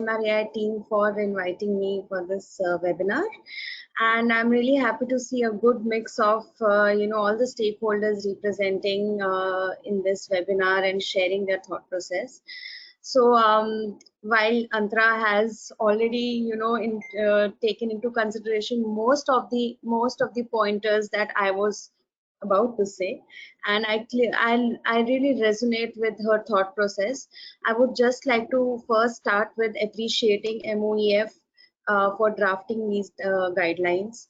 MRAI team for inviting me for this webinar, and I'm really happy to see a good mix of all the stakeholders representing in this webinar and sharing their thought process. So while Antara has already taken into consideration most of the pointers that I was about to say, and I really resonate with her thought process. I would just like to first start with appreciating MOEF for drafting these guidelines.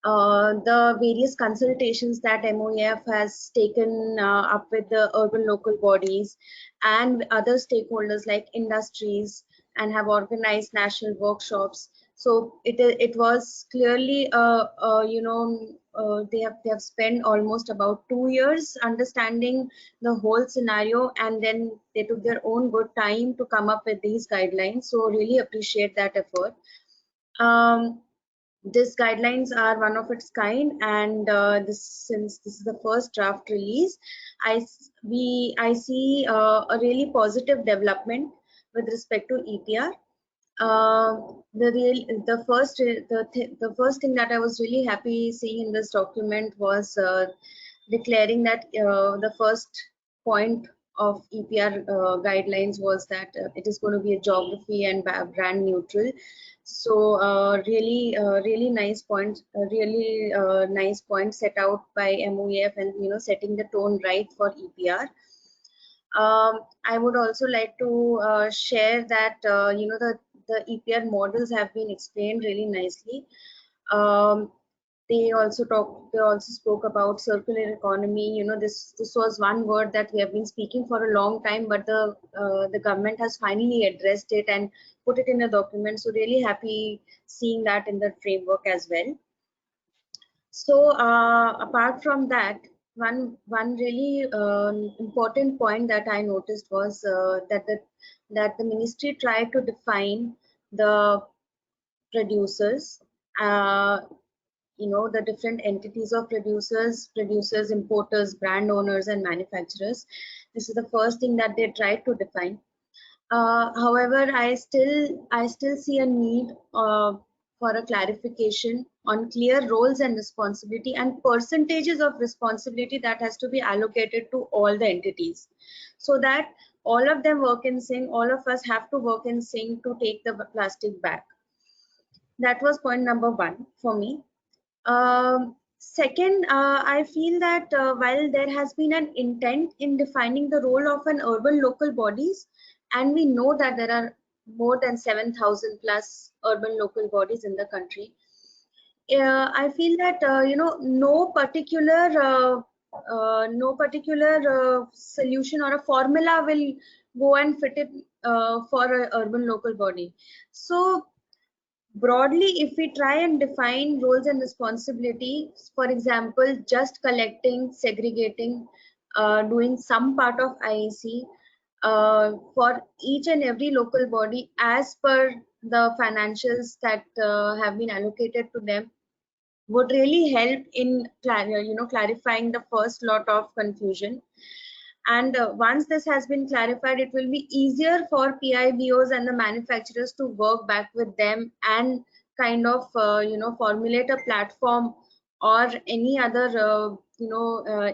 The various consultations that MOEF has taken up with the urban local bodies and other stakeholders like industries, and have organized national workshops. So it was clearly they have spent almost about 2 years understanding the whole scenario, and then they took their own good time to come up with these guidelines. So really appreciate that effort. These guidelines are one of its kind, and since this is the first draft release, I see a really positive development with respect to EPR. The first thing that I was really happy seeing in this document was declaring that the first point of EPR guidelines was that it is going to be a geography and brand neutral. So really nice point, nice point set out by MOEF, and setting the tone right for EPR. I would also like to share that the EPR models have been explained really nicely. They also spoke about circular economy. This was one word that we have been speaking for a long time, but the government has finally addressed it and put it in a document. So really happy seeing that in the framework as well. So apart from that, one really important point that I noticed was that the ministry tried to define the producers, the different entities of producers, importers, brand owners, and manufacturers. This is the first thing that they tried to define. However, I still see a need for a clarification on clear roles and responsibility and percentages of responsibility that has to be allocated to all the entities, so that all of them work in sync. All of us have to work in sync to take the plastic back. That was point number one for me. Second, I feel that while there has been an intent in defining the role of an urban local bodies, and we know that there are more than 7,000 plus urban local bodies in the country, I feel that no particular solution or a formula will go and fit it for an urban local body. So broadly, if we try and define roles and responsibilities, for example, just collecting, segregating, doing some part of IEC for each and every local body as per the financials that have been allocated to them, would really help in clarifying the first lot of confusion. And once this has been clarified, it will be easier for PIBOs and the manufacturers to work back with them and kind of formulate a platform or any other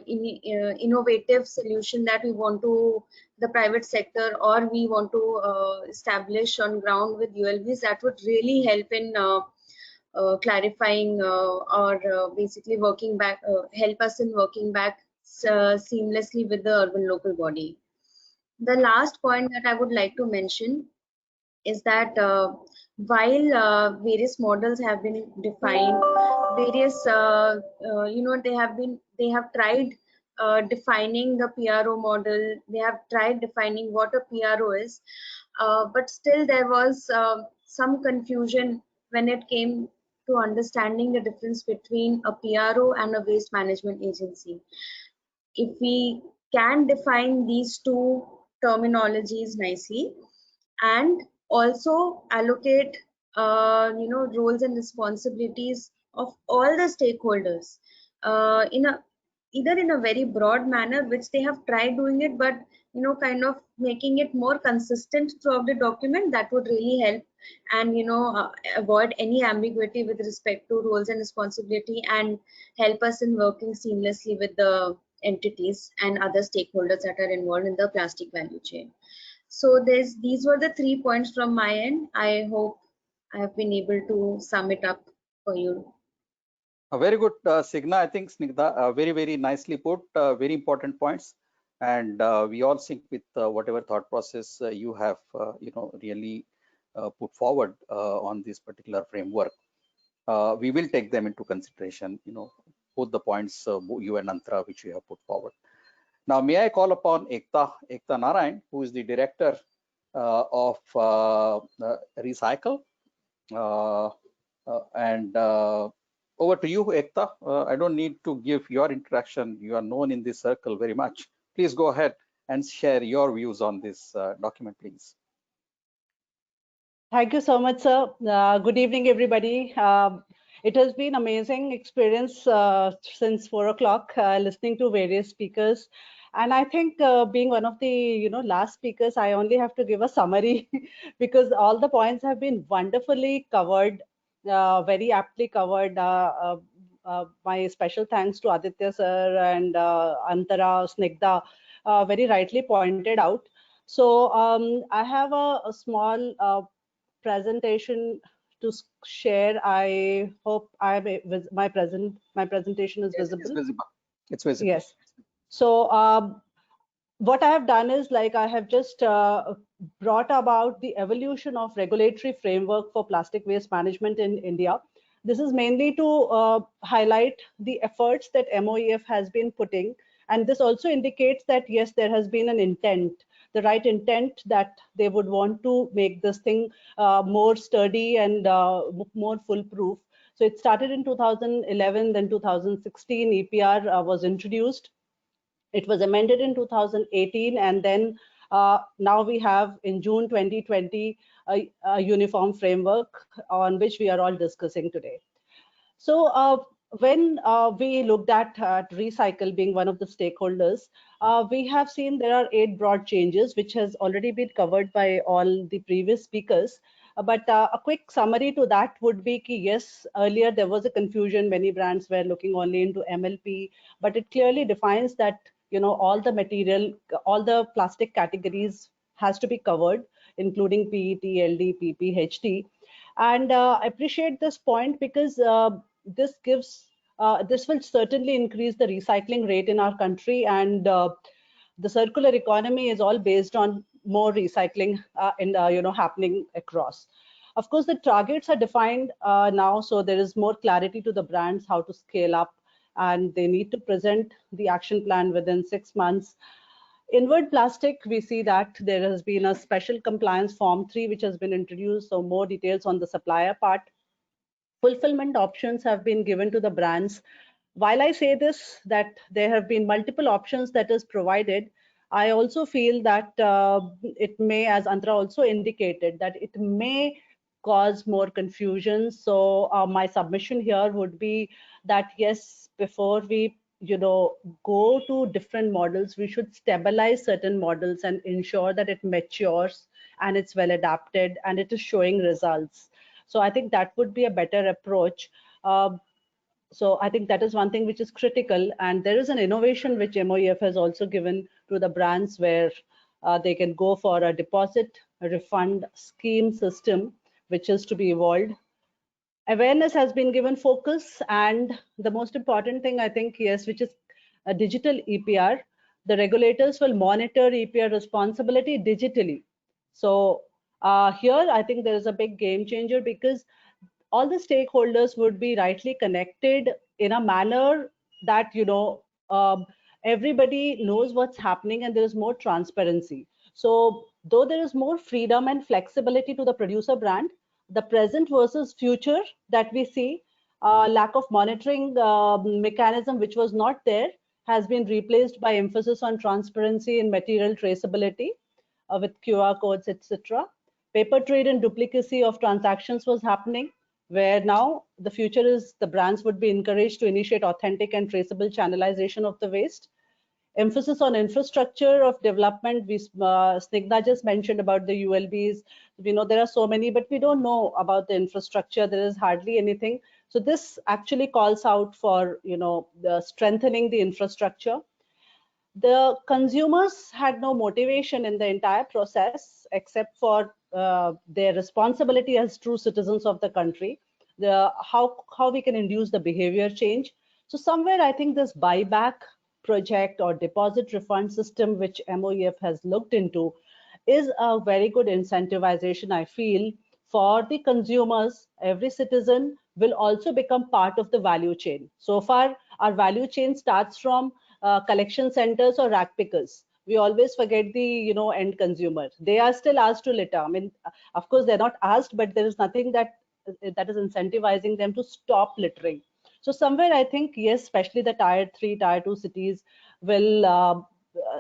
innovative solution that we want to the private sector or we want to establish on ground with ULVs, that would really help in clarifying or basically working back, help us in working back seamlessly with the urban local body. The last point that I would like to mention is that while various models have been defined, various they have tried defining the PRO model, they have tried defining what a PRO is, but still there was some confusion when it came to understanding the difference between a PRO and a waste management agency. If we can define these two terminologies nicely and also allocate roles and responsibilities of all the stakeholders either in a very broad manner, which they have tried doing it, but kind of making it more consistent throughout the document, that would really help and avoid any ambiguity with respect to roles and responsibility and help us in working seamlessly with the entities and other stakeholders that are involved in the plastic value chain. So these were the 3 points from my end. I hope I have been able to sum it up for you. Very good, Signa. I think Snigdha, very, very nicely put, very important points. And we all sync with whatever thought process you have, really put forward on this particular framework. We will take them into consideration, both the points you and Antara, which you have put forward. Now, may I call upon Ekta Narain, who is the director of Recycle, and over to you, Ekta. I don't need to give your introduction. You are known in this circle very much. Please go ahead and share your views on this document, please. Thank you so much, sir. Good evening, everybody. It has been amazing experience since 4 o'clock, listening to various speakers. And I think being one of the last speakers, I only have to give a summary because all the points have been wonderfully covered, very aptly covered. My special thanks to Aditya sir and Antara, Snigdha, very rightly pointed out. So I have a small presentation to share. I hope my presentation is visible. It's visible. It's visible. Yes. So what I have done is, like, I have just brought about the evolution of regulatory framework for plastic waste management in India. This is mainly to highlight the efforts that MOEF has been putting, and this also indicates that yes, there has been an intent, the right intent, that they would want to make this thing more sturdy and more foolproof. So it started in 2011, then 2016 EPR was introduced. It was amended in 2018, and then now we have in June 2020 a uniform framework on which we are all discussing today. So when we looked at Recycle being one of the stakeholders, we have seen there are 8 broad changes, which has already been covered by all the previous speakers. But a quick summary to that would be that yes, earlier there was a confusion. Many brands were looking only into MLP, but it clearly defines that all the material, all the plastic categories has to be covered, including PET, LD, PP, HT. And I appreciate this point because this will certainly increase the recycling rate in our country, and the circular economy is all based on more recycling happening across. Of course, the targets are defined now, so there is more clarity to the brands how to scale up, and they need to present the action plan within 6 months. Inward plastic, we see that there has been a special compliance form 3 which has been introduced, so more details on the supplier part. Fulfillment options have been given to the brands. While I say this, that there have been multiple options that is provided, I also feel that it may, as Antara also indicated, that it may cause more confusion. So my submission here would be that yes, before we go to different models, we should stabilize certain models and ensure that it matures and it's well adapted and it is showing results. So I think that would be a better approach. So I think that is one thing which is critical, and there is an innovation which MOEF has also given to the brands where they can go for a deposit refund scheme system, which is to be evolved. Awareness has been given focus, and the most important thing I think, yes, which is a digital EPR. The regulators will monitor EPR responsibility digitally. So here I think there is a big game changer, because all the stakeholders would be rightly connected in a manner that everybody knows what's happening and there is more transparency. So though there is more freedom and flexibility to the producer brand, the present versus future that we see, lack of monitoring mechanism which was not there has been replaced by emphasis on transparency and material traceability with QR codes, etc. Paper trade and duplicacy of transactions was happening, where now the future is the brands would be encouraged to initiate authentic and traceable channelization of the waste. Emphasis on infrastructure of development. Snigdha just mentioned about the ULBs. We know there are so many, but we don't know about the infrastructure. There is hardly anything. So this actually calls out for the strengthening the infrastructure. The consumers had no motivation in the entire process except for their responsibility as true citizens of the country. How we can induce the behavior change. So somewhere I think this buyback project or deposit refund system which MOEF has looked into is a very good incentivization, I feel, for the consumers. Every citizen will also become part of the value chain. So far our value chain starts from collection centers or rack pickers. We always forget the end consumer. They are still asked to litter. I mean, of course they're not asked, but there is nothing that is incentivizing them to stop littering. So somewhere I think, yes, especially the tier 3, tier 2 cities will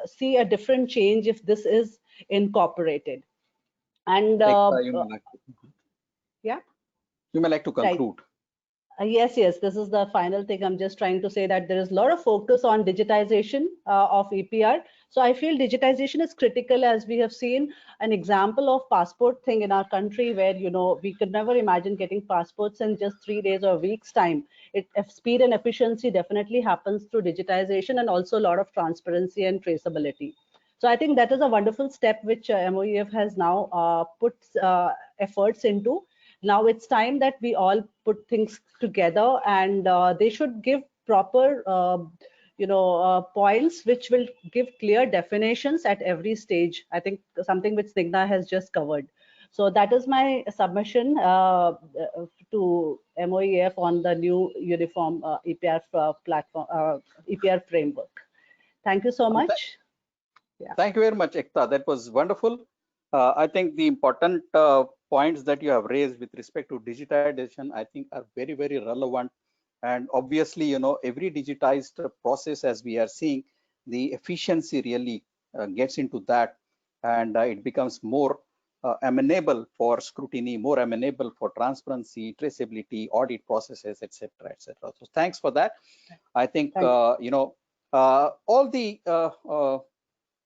see a different change if this is incorporated. And yeah, you may like to conclude. Yes, this is the final thing. I'm just trying to say that there is a lot of focus on digitization of EPR. So I feel digitization is critical, as we have seen an example of passport thing in our country where, we could never imagine getting passports in just 3 days or a week's time. Speed and efficiency definitely happens through digitization, and also a lot of transparency and traceability. So I think that is a wonderful step which MOEF has now put efforts into. Now it's time that we all put things together, and they should give proper points which will give clear definitions at every stage. I think something which Snigdha has just covered. So that is my submission to MOEF on the new uniform EPR platform, EPR framework. Thank you so much. Thank you very much, Ekta. That was wonderful. I think the important points that you have raised with respect to digitization, I think, are very, very relevant. And obviously, every digitized process, as we are seeing, the efficiency really gets into that, and it becomes more amenable for scrutiny, more amenable for transparency, traceability, audit processes, etc., etc. So thanks for that. I think all the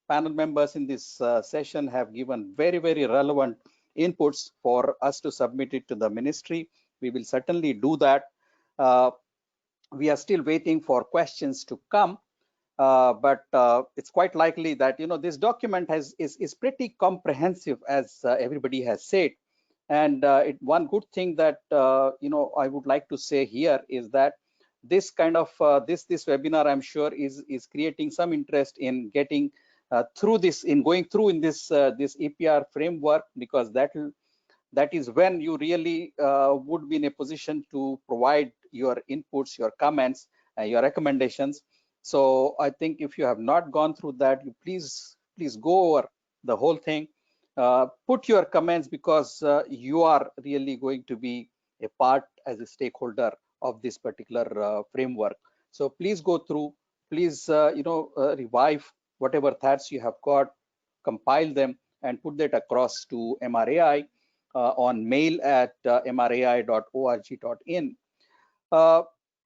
panel members in this session have given very, very relevant inputs for us to submit it to the ministry. We will certainly do that. We are still waiting for questions to come, but it's quite likely that this document is pretty comprehensive, as everybody has said. And one good thing that I would like to say here is that this kind of this webinar, I'm sure, is creating some interest in getting through this, in going through in this EPR framework, because that is when you really would be in a position to provide your inputs, your comments, your recommendations. So I think if you have not gone through that, you please go over the whole thing. Put your comments, because you are really going to be a part as a stakeholder of this particular framework. So please go through, please revive whatever thoughts you have got, compile them and put that across to MRAI. on mail@mrai.org.in.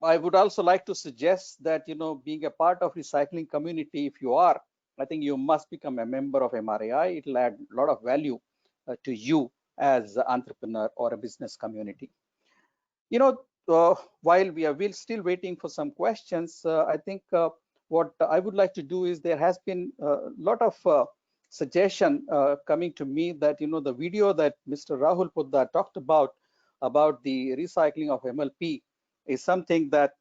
I would also like to suggest that, being a part of recycling community, if you are, I think you must become a member of MRAI. It will add a lot of value to you as an entrepreneur or a business community. While we're still waiting for some questions, I think what I would like to do is there has been a lot of suggestion coming to me that, the video that Mr. Rahul Podaar talked about the recycling of MLP is something that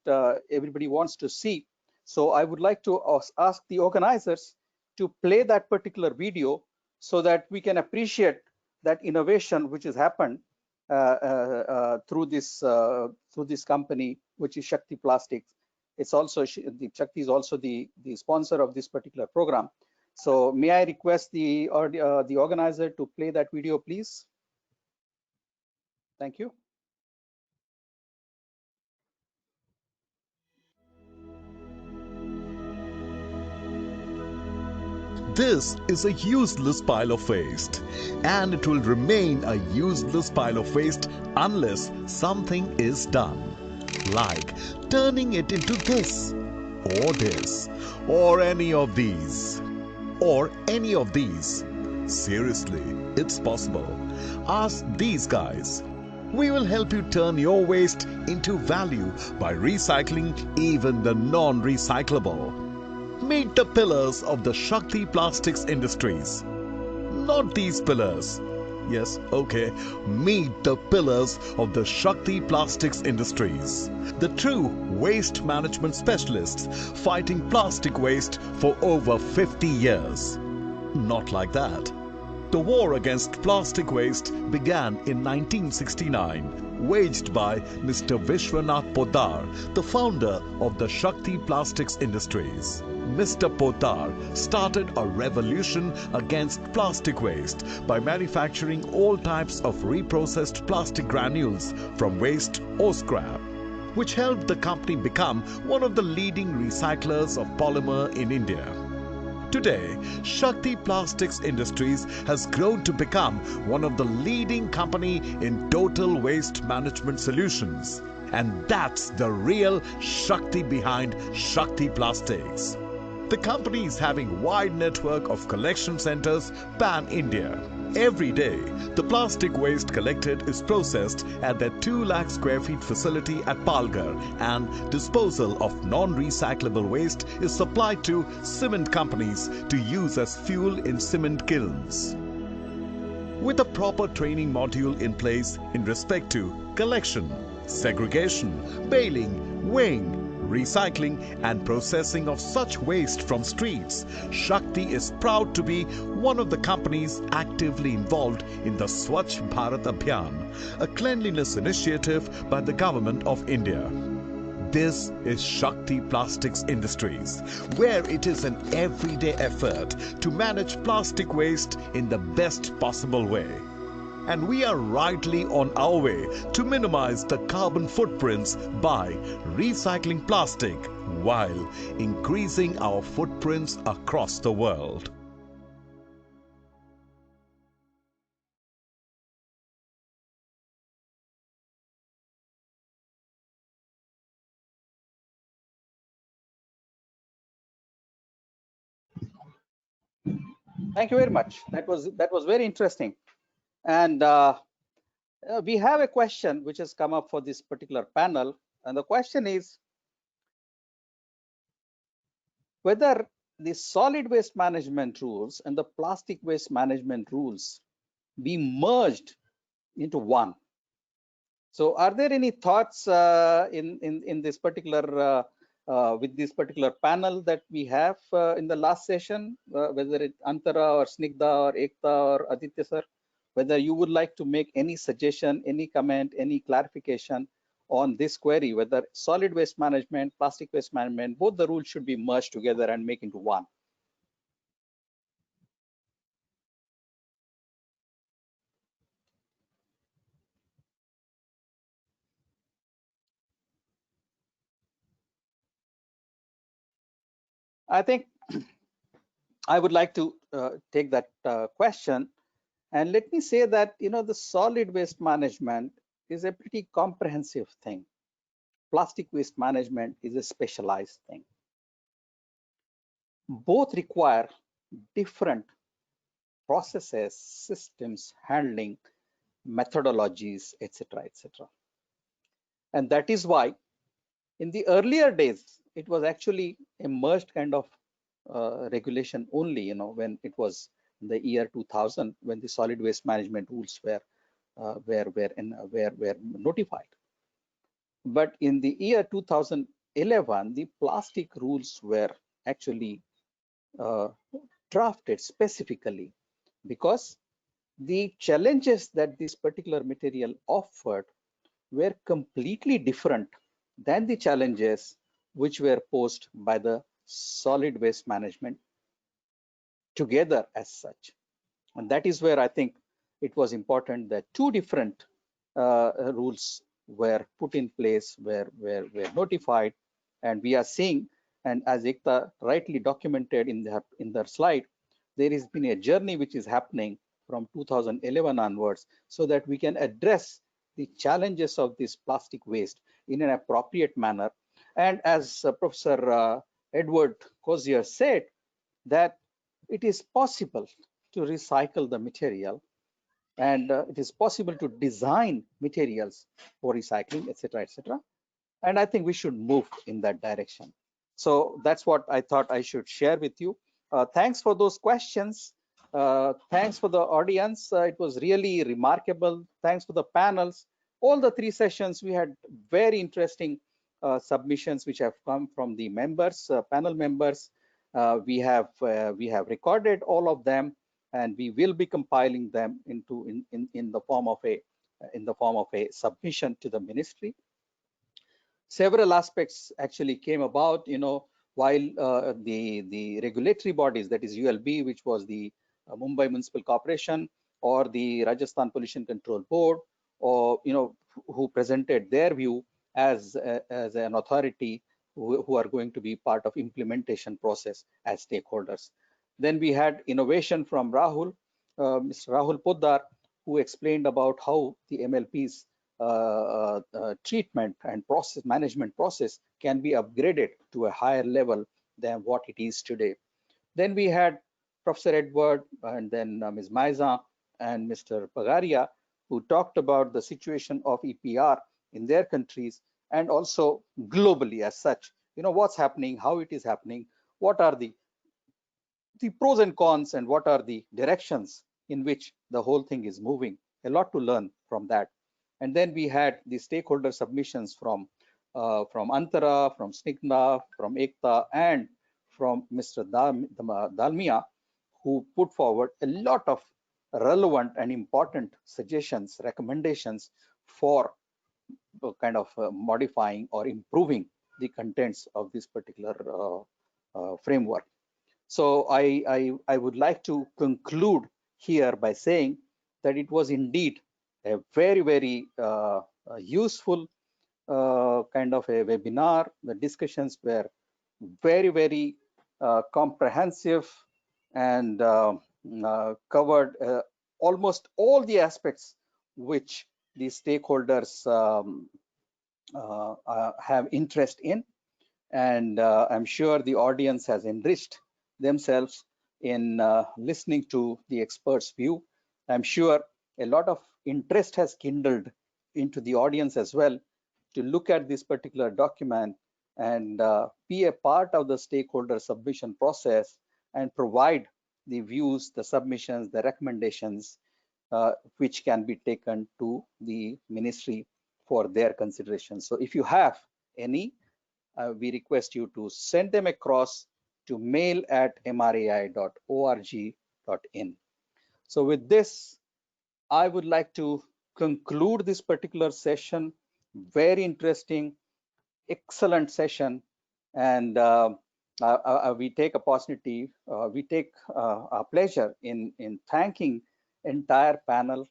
everybody wants to see. So I would like to ask the organizers to play that particular video so that we can appreciate that innovation which has happened through this company, which is Shakti Plastics. It's also Shakti is also the sponsor of this particular program. So may I request the organizer to play that video, please? Thank you. This is a useless pile of waste, and it will remain a useless pile of waste unless something is done, like turning it into this, or any of these, or any of these. Seriously, it's possible. Ask these guys. We will help you turn your waste into value by recycling even the non-recyclable. Meet the pillars of the Shakti Plastics Industries. Not these pillars. Yes, okay. Meet the pillars of the Shakti Plastics Industries. The true waste management specialists fighting plastic waste for over 50 years. Not like that. The war against plastic waste began in 1969, waged by Mr. Vishwanath Podaar, the founder of the Shakti Plastics Industries. Mr. Podaar started a revolution against plastic waste by manufacturing all types of reprocessed plastic granules from waste or scrap, which helped the company become one of the leading recyclers of polymer in India. Today, Shakti Plastics Industries has grown to become one of the leading company in total waste management solutions. And that's the real Shakti behind Shakti Plastics. The company is having wide network of collection centers pan-India. Every day, the plastic waste collected is processed at their 2 lakh square feet facility at Parlikar, and disposal of non-recyclable waste is supplied to cement companies to use as fuel in cement kilns. With a proper training module in place in respect to collection, segregation, baling, weighing, recycling and processing of such waste from streets, Shakti is proud to be one of the companies actively involved in the Swachh Bharat Abhiyan, a cleanliness initiative by the Government of India. This is Shakti Plastics Industries, where it is an everyday effort to manage plastic waste in the best possible way. And we are rightly on our way to minimize the carbon footprints by recycling plastic while increasing our footprints across the world. Thank you very much. That was very interesting. And we have a question which has come up for this particular panel, and the question is whether the solid waste management rules and the plastic waste management rules be merged into one. So are there any thoughts in this particular with this particular panel that we have in the last session, whether it's Antara or Snigdha or Ekta or Aditya sir, whether you would like to make any suggestion, any comment, any clarification on this query, whether solid waste management, plastic waste management, both the rules should be merged together and make into one. I think I would like to take that question. And let me say that, the solid waste management is a pretty comprehensive thing. Plastic waste management is a specialized thing. Both require different processes, systems, handling, methodologies, etc., etc. And that is why in the earlier days, it was actually a merged kind of regulation only, when it was in the year 2000, when the solid waste management rules were notified. But in the year 2011, the plastic rules were actually drafted specifically because the challenges that this particular material offered were completely different than the challenges which were posed by the solid waste management together as such. And that is where I think it was important that two different rules were put in place, were notified, and we are seeing, and as Ekta rightly documented in their slide, there has been a journey which is happening from 2011 onwards, so that we can address the challenges of this plastic waste in an appropriate manner. And as Professor Edward Kosior said, that it is possible to recycle the material, and it is possible to design materials for recycling, etc., etc. And I think we should move in that direction. So that's what I thought I should share with you. Thanks for those questions. Thanks for the audience. It was really remarkable. Thanks for the panels. All the three sessions, we had very interesting submissions which have come from the members, panel members. We have recorded all of them, and we will be compiling them in the form of a submission to the ministry. Several aspects actually came about, while the regulatory bodies, that is ULB, which was the Mumbai Municipal Corporation, or the Rajasthan Pollution Control Board, or who presented their view as an authority who are going to be part of implementation process as stakeholders. Then we had innovation from Rahul, Mr. Rahul Podaar, who explained about how the MLP's treatment and management process can be upgraded to a higher level than what it is today. Then we had Professor Edward, and then Ms. Maissan and Mr. Bagaria, who talked about the situation of EPR in their countries and also globally as such. What's happening, how it is happening, what are the pros and cons, and what are the directions in which the whole thing is moving. A lot to learn from that. And then we had the stakeholder submissions from Antara, from Snigdha, from Ekta, and from Mr. Dalmia, who put forward a lot of relevant and important suggestions, recommendations for kind of modifying or improving the contents of this particular framework. So I would like to conclude here by saying that it was indeed a very, very useful kind of a webinar. The discussions were very, very comprehensive and covered almost all the aspects which the stakeholders have interest in. And I'm sure the audience has enriched themselves in listening to the experts' view. I'm sure a lot of interest has kindled into the audience as well to look at this particular document and be a part of the stakeholder submission process and provide the views, the submissions, the recommendations which can be taken to the ministry for their consideration. So if you have any, we request you to send them across to mail@mrai.org.in. So with this, I would like to conclude this particular session. Very interesting, excellent session. And we take opportunity, we take a pleasure in thanking entire panel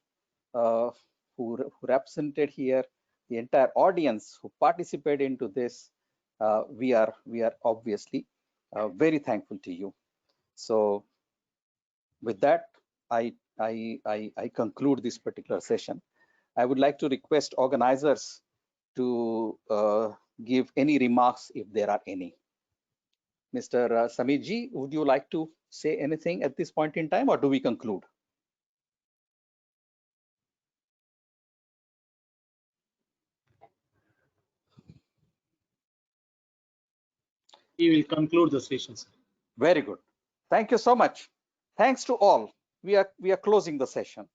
who represented here, the entire audience who participated into this. We are obviously very thankful to you. So with that, I I conclude this particular session. I would like to request organizers to give any remarks if there are any. Mr. Sameerji, would you like to say anything at this point in time, or do we conclude? We will conclude the session, sir. Very good. Thank you so much. Thanks to all. We are closing the session.